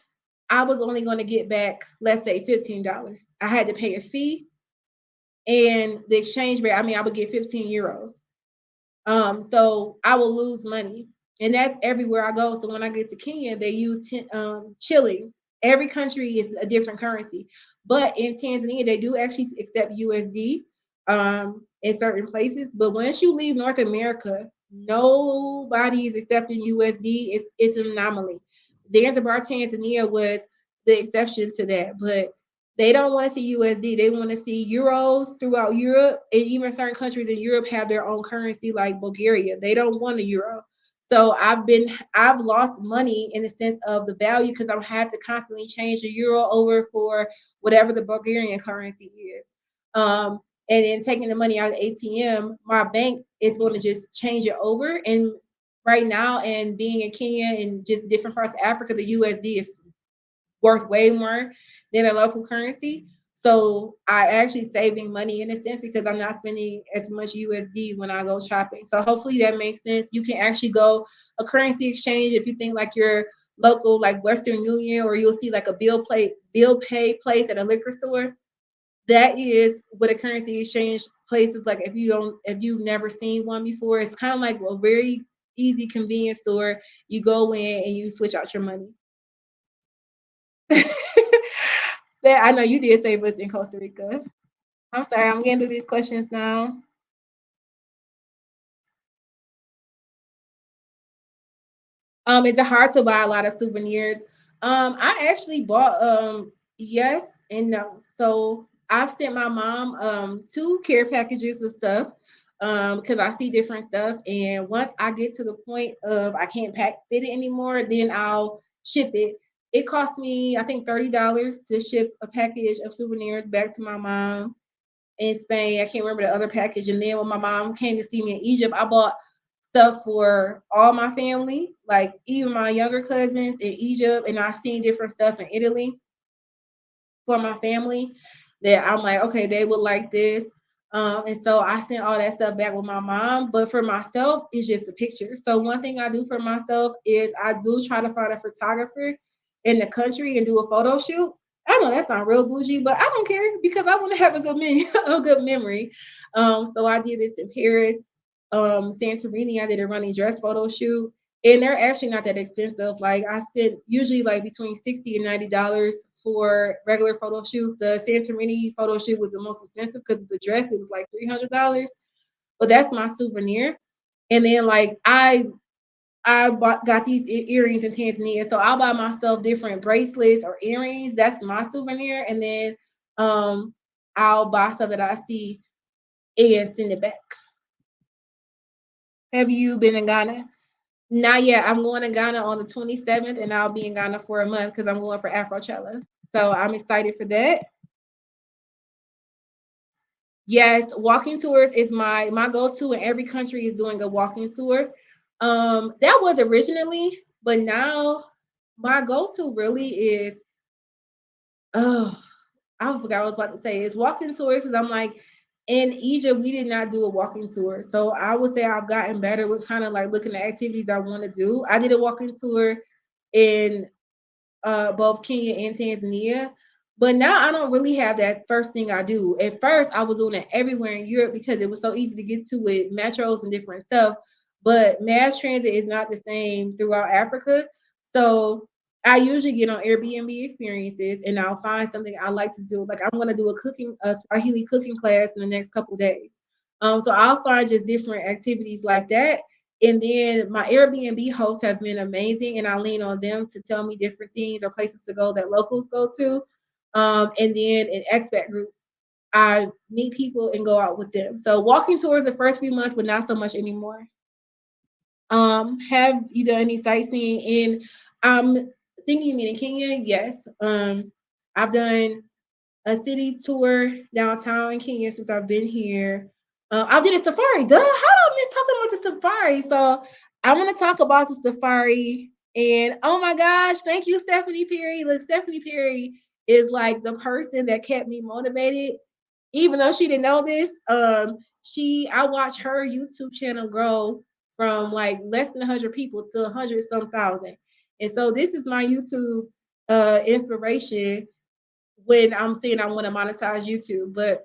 I was only going to get back, let's say, $15. I had to pay a fee and the exchange rate. I mean, I would get 15 euros. So I will lose money, and that's everywhere I go. So when I get to Kenya, they use shillings. Every country is a different currency, but in Tanzania, they do actually accept USD in certain places. But once you leave North America, nobody is accepting USD. It's an anomaly. Zanzibar, Tanzania was the exception to that, but they don't want to see USD. They want to see euros throughout Europe, and even certain countries in Europe have their own currency, like Bulgaria. They don't want a euro. So I've lost money in the sense of the value because I have to constantly change the euro over for whatever the Bulgarian currency is. And then taking the money out of the ATM, my bank is going to just change it over. And right now, and being in Kenya and just different parts of Africa, the USD is worth way more than a local currency. So I actually saving money in a sense because I'm not spending as much USD when I go shopping. So hopefully that makes sense. You can actually go a currency exchange if you think like your local like Western Union, or you'll see like a bill pay place at a liquor store. That is what a currency exchange place is like. If you've never seen one before, it's kind of like a very easy convenience store. You go in and you switch out your money. That I know you did say was in Costa Rica. I'm sorry, I'm getting through these questions now. Is it hard to buy a lot of souvenirs? I actually bought yes and no. So I've sent my mom two care packages of stuff. because I see different stuff. And once I get to the point of I can't pack fit it anymore, then I'll ship it. It cost me, I think, $30 to ship a package of souvenirs back to my mom in Spain. I can't remember the other package. And then when my mom came to see me in Egypt, I bought stuff for all my family, like even my younger cousins in Egypt. And I've seen different stuff in Italy for my family that I'm like, okay, they would like this. And so I sent all that stuff back with my mom. But for myself, it's just a picture. So one thing I do for myself is I do try to find a photographer in the country and do a photo shoot. I know that sounds real bougie, but I don't care because I want to have a good a good memory. So I did this in Paris, Santorini. I did a running dress photo shoot, and they're actually not that expensive. Like I spent usually like between $60 and $90 for regular photo shoots. The Santorini photo shoot was the most expensive because of the dress. It was like $300, but that's my souvenir. And then like got these earrings in Tanzania, so I'll buy myself different bracelets or earrings. That's my souvenir, and then I'll buy stuff that I see and send it back. Have you been in Ghana? Not yet. I'm going to Ghana on the 27th, and I'll be in Ghana for a month because I'm going for Afrochella. So I'm excited for that. Yes, walking tours is my go-to, and every country is doing a walking tour. That was originally, but now my go-to really is oh, I forgot what I was about to say. It's walking tours because I'm like in Egypt, we did not do a walking tour. So I would say I've gotten better with kind of like looking at activities I want to do. I did a walking tour in both Kenya and Tanzania. But now I don't really have that first thing I do. At first, I was doing it everywhere in Europe because it was so easy to get to with metros and different stuff. But mass transit is not the same throughout Africa. So I usually get on Airbnb experiences and I'll find something I like to do. Like I'm going to do a Swahili cooking class in the next couple of days. So I'll find just different activities like that, and then my Airbnb hosts have been amazing, and I lean on them to tell me different things or places to go that locals go to. And then in expat groups, I meet people and go out with them. So walking tours the first few months, but not so much anymore. Have you done any sightseeing in thinking you mean in Kenya? Yes. I've done a city tour downtown in Kenya since I've been here. I did a safari. Duh, how do I miss talking about the safari? So I want to talk about the safari. And oh my gosh, thank you, Stephanie Perry. Look, Stephanie Perry is like the person that kept me motivated, even though she didn't know this. I watched her YouTube channel grow from like less than 100 people to 100 some thousand. And so this is my YouTube inspiration when I'm saying I want to monetize YouTube. But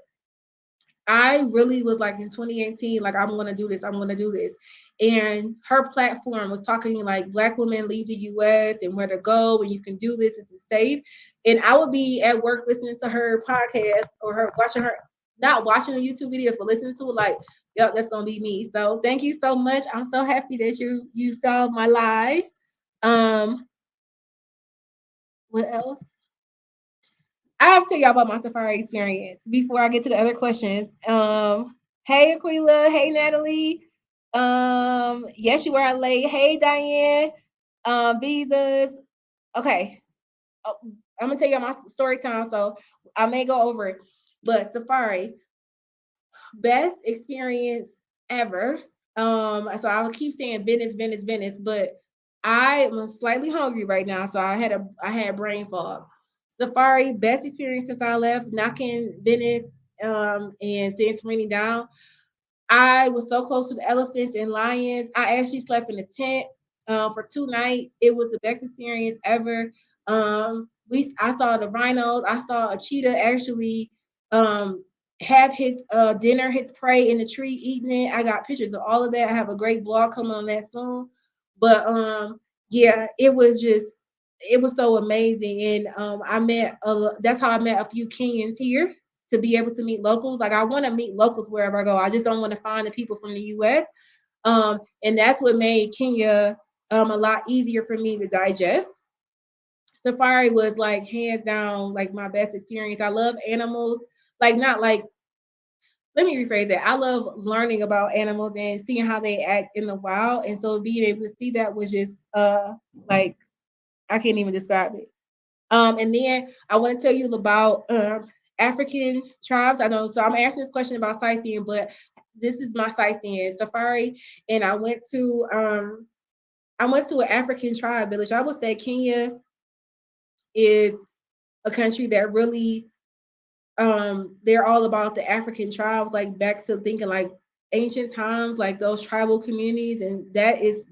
I really was like in 2018, like I'm gonna do this, I'm gonna do this. And her platform was talking like Black women leave the US and where to go, and you can do this, this is safe. And I would be at work listening to her podcast or her watching her, not watching the YouTube videos, but listening to it like, yep, that's gonna be me. So thank you so much. I'm so happy that you saw my live. Um, what else? I have to tell y'all about my safari experience before I get to the other questions. Hey Aquila, hey Natalie. Yes, you are late. Hey Diane. Visas. Okay. Oh, I'm gonna tell you my story time, so I may go over it. But safari, best experience ever. So I'll keep saying Venice, Venice, Venice, but I am slightly hungry right now, so I had brain fog. Safari, best experience since I left, knocking Venice and Santorini down. I was so close to the elephants and lions. I actually slept in a tent for 2 nights. It was the best experience ever. I saw the rhinos. I saw a cheetah actually um, have his dinner, his prey in the tree, eating it. I got pictures of all of that. I have a great vlog coming on that soon. But yeah, it was so amazing, and that's how I met a few Kenyans here to be able to meet locals. Like I want to meet locals wherever I go. I just don't want to find the people from the US. And that's what made Kenya a lot easier for me to digest. Safari was like hands down like my best experience. I love animals, like not like let me rephrase that. I love learning about animals and seeing how they act in the wild. And so being able to see that was just like I can't even describe it. And then I want to tell you about African tribes. I know, so I'm asking this question about sightseeing, but this is my sightseeing safari. And I went to an African tribe village. I would say Kenya is a country that really they're all about the African tribes, like back to thinking like ancient times, like those tribal communities, and that is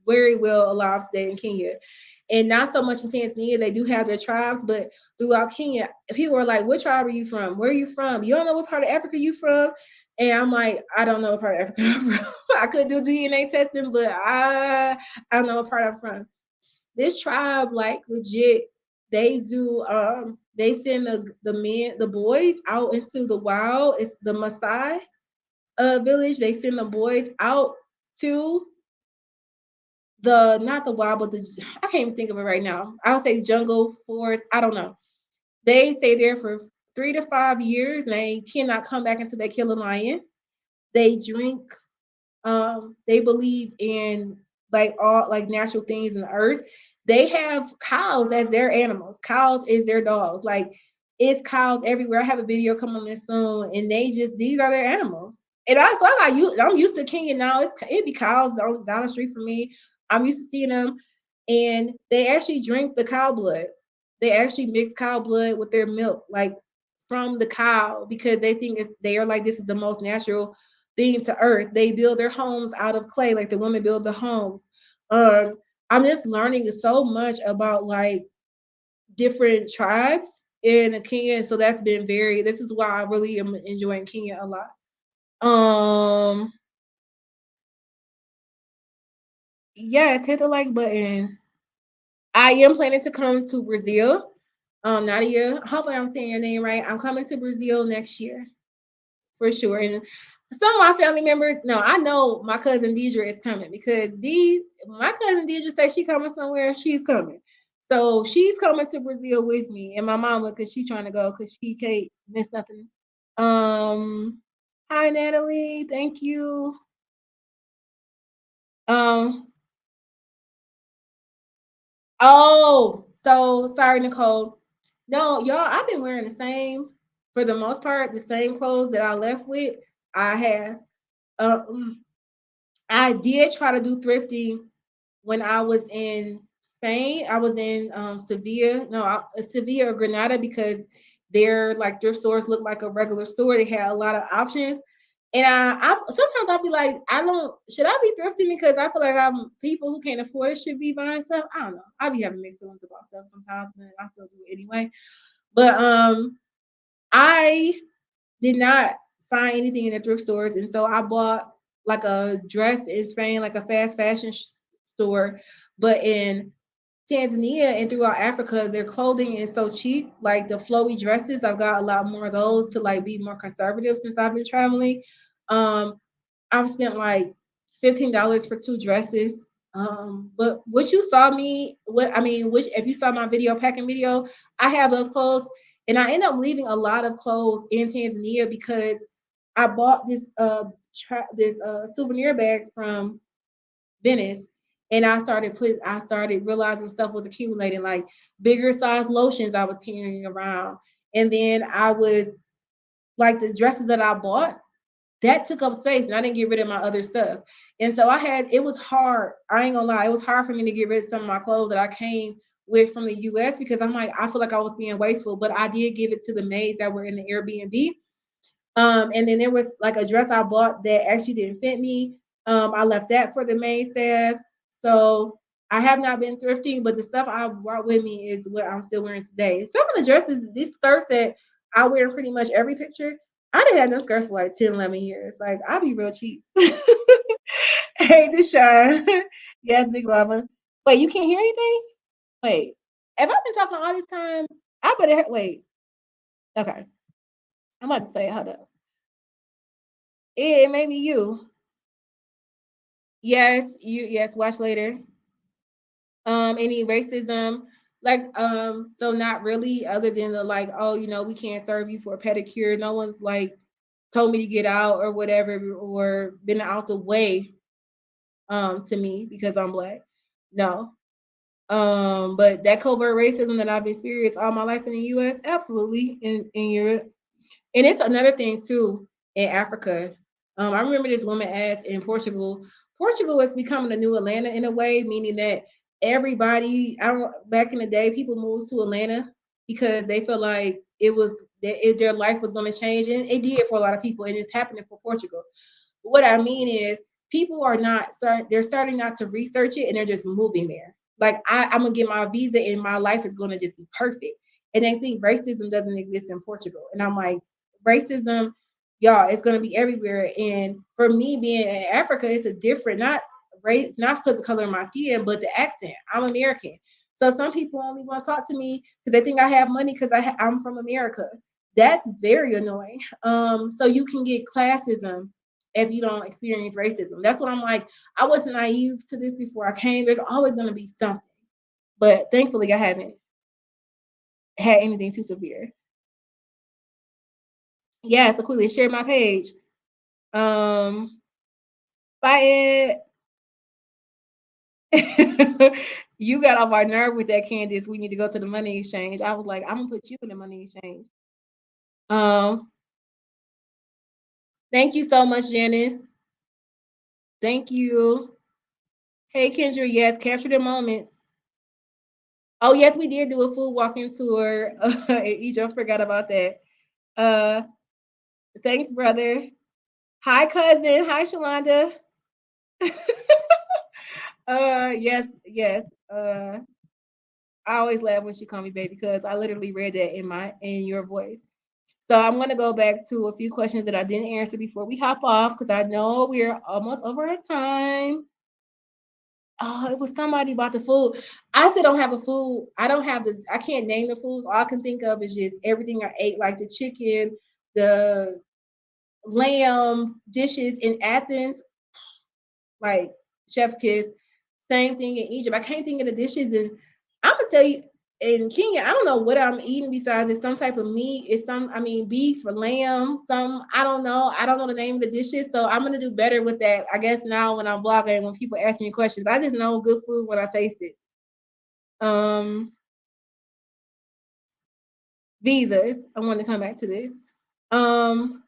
very well alive today in Kenya. And not so much in Tanzania, they do have their tribes, but throughout Kenya, people are like, "What tribe are you from? Where are you from? You don't know what part of Africa you from?" And I'm like, "I don't know what part of Africa I'm from. I could do DNA testing, but I don't know what part I'm from." This tribe, like legit, they do they send the boys out into the wild. It's the Maasai village. They send the boys out to the not the wild, but the I can't even think of it right now. I'll say jungle, forest, I don't know. They stay there for 3 to 5 years and they cannot come back until they kill a lion. They drink they believe in like all like natural things in the earth. They have cows as their animals. Cows is their dogs. Like it's cows everywhere. I have a video coming on this soon, and they just these are their animals. And I so I'm used to Kenya now. It be cows down the street from me. I'm used to seeing them, and they actually drink the cow blood. They actually mix cow blood with their milk, like from the cow, because they think they are like this is the most natural thing to earth. They build their homes out of clay, like the women build the homes. Um, I'm just learning so much about like different tribes in Kenya. And so that's been very this is why I really am enjoying Kenya a lot. Um yes, hit the like button. I am planning to come to Brazil. Nadia, hopefully I'm saying your name right. I'm coming to Brazil next year for sure. And some of my family members, no, I know my cousin Deidre is coming because my cousin Deidre says she coming somewhere, she's coming. So she's coming to Brazil with me and my mama because she's trying to go because she can't miss nothing. Um, hi Natalie, thank you. Um, oh, so sorry, Nicole. No, y'all, I've been wearing the same, for the most part, the same clothes that I left with. I have. Um, I did try to do thrifting when I was in Spain. I was in Sevilla, no, Sevilla or Granada because their stores look like a regular store. They had a lot of options. And I sometimes I'll be like, I don't should I be thrifting because I feel like I'm people who can't afford it should be buying stuff. I don't know. I'll be having mixed feelings about stuff sometimes, but I still do it anyway. But I did not find anything in the thrift stores, and so I bought like a dress in Spain, like a fast fashion store. But in Tanzania and throughout Africa, their clothing is so cheap. Like the flowy dresses, I've got a lot more of those to like be more conservative since I've been traveling. Um, I've spent like $15 for two dresses. But what you saw me, what I mean, which if you saw my video packing video, I have those clothes, and I end up leaving a lot of clothes in Tanzania because I bought this souvenir bag from Venice, and I started realizing stuff was accumulating, like bigger size lotions I was carrying around, and then I was like the dresses that I bought that took up space and I didn't get rid of my other stuff. And so it was hard. I ain't gonna lie, it was hard for me to get rid of some of my clothes that I came with from the US because I'm like, I feel like I was being wasteful, but I did give it to the maids that were in the Airbnb. And then there was like a dress I bought that actually didn't fit me. I left that for the maid staff. So I have not been thrifting, but the stuff I brought with me is what I'm still wearing today. Some of the dresses, these skirts that I wear in pretty much every picture, I didn't have those skirts for like 10, 11 years. Like I'll be real cheap. Hey, Deshaun. Yes, Big Mama. Wait, you can't hear anything? Wait, have I been talking all this time? I better wait. Okay, I'm about to say, hold up. It may be you. Yes, yes, watch later. Any racism, like so not really, other than the like, oh, we can't serve you for a pedicure. No one's like told me to get out or whatever, or been out the way to me because I'm black. No. But that covert racism that I've experienced all my life in the US, absolutely in Europe. And it's another thing too in Africa. I remember this woman asked in Portugal. Portugal is becoming a new Atlanta in a way, meaning that everybody, I don't, back in the day, people moved to Atlanta because they felt like it was their life was going to change, and it did for a lot of people, and it's happening for Portugal. What I mean is people are not start they're starting not to research it and they're just moving there. Like I'm gonna get my visa and my life is gonna just be perfect. And they think racism doesn't exist in Portugal. And I'm like, racism, y'all, it's gonna be everywhere. And for me being in Africa, it's a different, not race, not because of color of my skin, but the accent. I'm American. So some people only want to talk to me because they think I have money because I'm from America. That's very annoying. So you can get classism if you don't experience racism. That's what I'm like. I wasn't naive to this before I came. There's always going to be something, but thankfully I haven't had anything too severe. Yeah, so quickly share my page. Bye Ed. You got off my nerve with that, Candace. We need to go to the money exchange. I was like, I'm gonna put you in the money exchange. Um, thank you so much, Janice. Thank you. Hey Kendra, yes, capture the moments. Oh yes, we did do a food walking tour in Egypt. Forgot about that. Uh, thanks, brother. Hi, cousin. Hi, Shalonda. Yes, yes. I always laugh when she call me baby because I literally read that in your voice. So I'm gonna go back to a few questions that I didn't answer before we hop off because I know we're almost over our time. Oh, it was somebody about the food. I still don't have a food. I don't have the. I can't name the foods. All I can think of is just everything I ate, like the chicken, the lamb dishes in Athens, like chef's kiss. Same thing in Egypt. I can't think of the dishes, and I'm gonna tell you, in Kenya, I don't know what I'm eating besides it's some type of meat. It's some, I mean, beef or lamb. Some I don't know. I don't know the name of the dishes, so I'm gonna do better with that. I guess now when I'm blogging, when people ask me questions, I just know good food when I taste it. Um, visas. I want to come back to this. Um,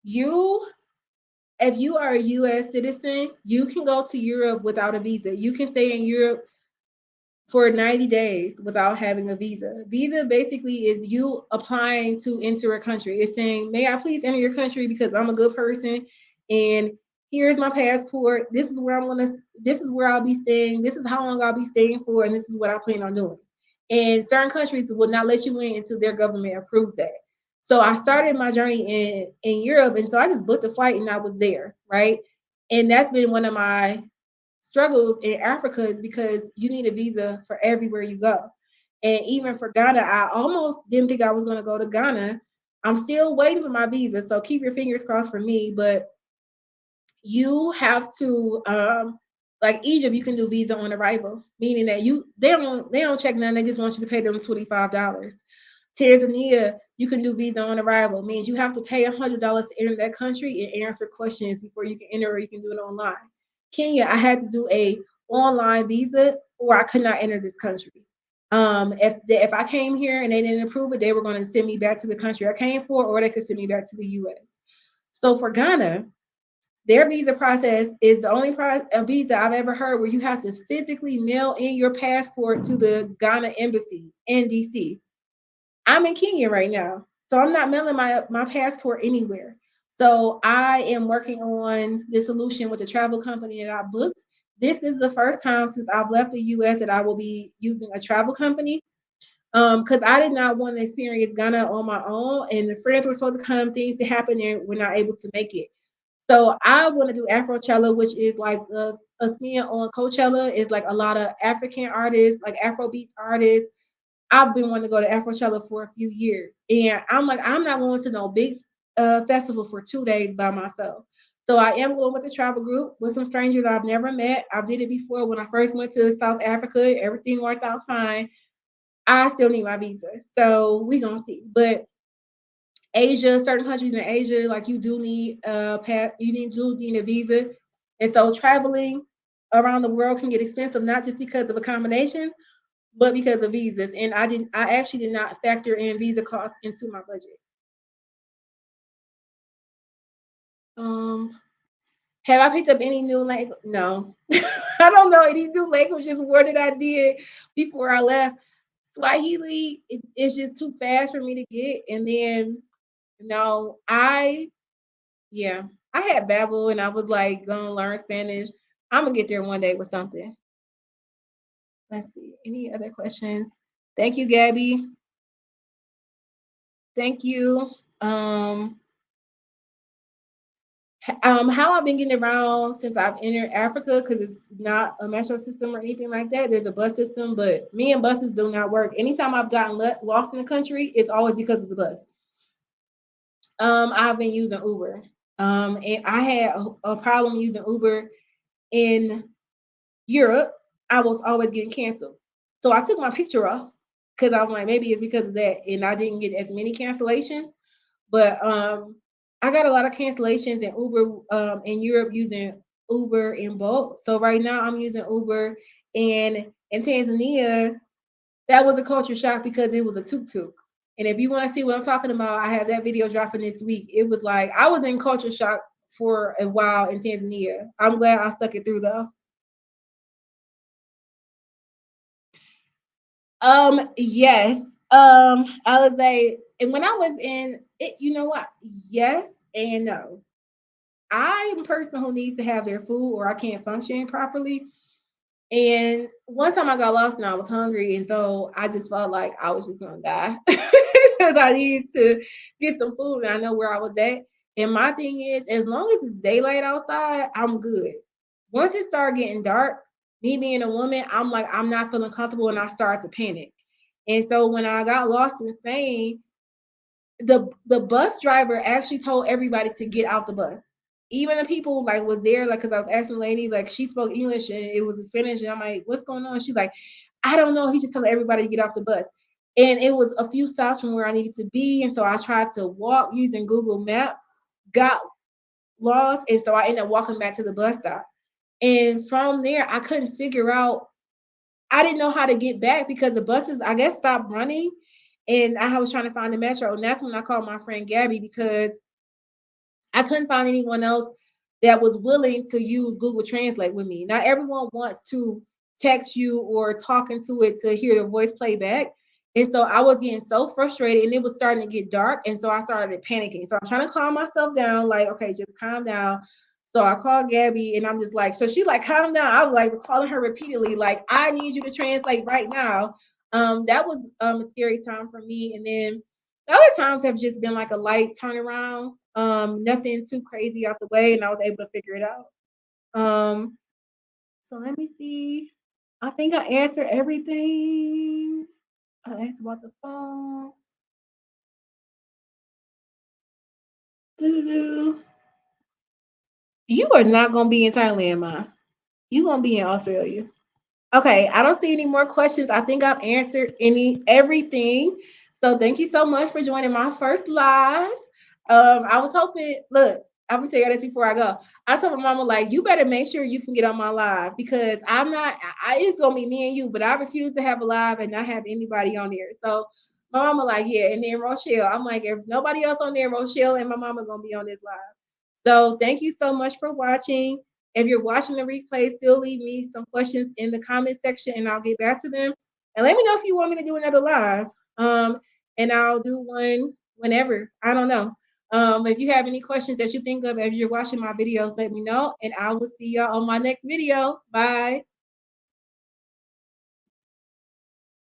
you if you are a US citizen, you can go to Europe without a visa. You can stay in Europe for 90 days without having a visa. Visa basically is you applying to enter a country. It's saying, may I please enter your country because I'm a good person and here's my passport. This is where I'll be staying. This is how long I'll be staying for, and this is what I plan on doing. And certain countries will not let you in until their government approves that. So I started my journey in Europe, and so I just booked a flight and I was there, right? And that's been one of my struggles in Africa is because you need a visa for everywhere you go. And even for Ghana, I almost didn't think I was going to go to Ghana. I'm still waiting for my visa, so keep your fingers crossed for me. But you have to, like Egypt, you can do visa on arrival, meaning that they don't check none. They just want you to pay them $25. Tanzania, you can do visa on arrival, means you have to pay $100 to enter that country and answer questions before you can enter, or you can do it online. Kenya, I had to do a online visa, or I could not enter this country. If I came here and they didn't approve it, they were going to send me back to the country I came for, or they could send me back to the U.S. So for Ghana, their visa process is the only visa I've ever heard where you have to physically mail in your passport to the Ghana embassy in DC. I'm in Kenya right now, so I'm not mailing my passport anywhere. So I am working on the solution with the travel company that I booked. This is the first time since I've left the U.S. that I will be using a travel company because I did not want to experience Ghana on my own, and the friends were supposed to come, things to happen, and we're not able to make it. So I want to do Afrochella, which is like us being on Coachella is like a lot of African artists, like Afrobeats artists. I've been wanting to go to Afrochella for a few years, and I'm like, I'm not going to no big festival for 2 days by myself. So I am going with a travel group with some strangers I've never met. I did it before when I first went to South Africa. Everything worked out fine. I still need my visa, so we gonna see. But Asia, certain countries in Asia, like you do need do need a visa. And so traveling around the world can get expensive, not just because of accommodation, but because of visas. And I actually did not factor in visa costs into my budget. Um, have I picked up any new language? No. I don't know any new languages. What did I did before I left? Swahili, it's just too fast for me to get. And then, no, yeah, I had Babbel and I was like gonna learn Spanish. I'm gonna get there one day with something. Let's see. Any other questions? Thank you, Gabby. Thank you. Um, how I've been getting around since I've entered Africa, because it's not a metro system or anything like that. There's a bus system, but me and buses do not work. Anytime I've gotten lost in the country, it's always because of the bus. I've been using Uber. And I had a problem using Uber in Europe. I was always getting canceled. So I took my picture off because I was like, maybe it's because of that. And I didn't get as many cancellations. But I got a lot of cancellations in Uber in Europe using Uber in bulk. So right now I'm using Uber, and in Tanzania, that was a culture shock because it was a tuk-tuk. And if you want to see what I'm talking about, I have that video dropping this week. It was like I was in culture shock for a while in Tanzania. I'm glad I stuck it through though. Yes. I would say, and when I was in it, you know what? Yes and no. I'm a person who needs to have their food or I can't function properly. And one time I got lost and I was hungry, and so I just felt like I was just gonna die because I needed to get some food and I know where I was at. And my thing is, as long as it's daylight outside, I'm good. Once it started getting dark, me being a woman, I'm like, I'm not feeling comfortable and I started to panic. And so when I got lost in Spain, the bus driver actually told everybody to get out the bus. Even the people like was there, like, because I was asking the lady, like she spoke English and it was in Spanish, and I'm like, what's going on? She's like, I don't know. He just told everybody to get off the bus. And it was a few stops from where I needed to be. And so I tried to walk using Google Maps, got lost, and so I ended up walking back to the bus stop. And from there, I couldn't figure out, I didn't know how to get back because the buses, I guess, stopped running. And I was trying to find the metro. And that's when I called my friend Gabby because I couldn't find anyone else that was willing to use Google Translate with me. Not everyone wants to text you or talk into it to hear the voice play back. And so I was getting so frustrated and it was starting to get dark. And so I started panicking. So I'm trying to calm myself down, like, okay, just calm down. So I called Gabby and I'm just like, so she like, calm down. I was like calling her repeatedly, like, I need you to translate right now. That was a scary time for me. And then the other times have just been like a light turnaround, nothing too crazy out the way, and I was able to figure it out. Um, so let me see. I think I answered everything. I asked about the phone. Doo-doo-doo. You are not gonna be in Thailand, Ma. You gonna be in Australia. Okay, I don't see any more questions. I think I've answered everything. So thank you so much for joining my first live. I was hoping, look, I'm gonna tell you this before I go. I told my mama, like, you better make sure you can get on my live because I'm not, it's gonna be me and you, but I refuse to have a live and not have anybody on there. So my mama, like, yeah, and then Rochelle. I'm like, if nobody else on there, Rochelle and my mama gonna be on this live. So thank you so much for watching. If you're watching the replay, still leave me some questions in the comment section and I'll get back to them. And let me know if you want me to do another live. Um, and I'll do one whenever. I don't know. If you have any questions that you think of as you're watching my videos, let me know. And I will see y'all on my next video. Bye.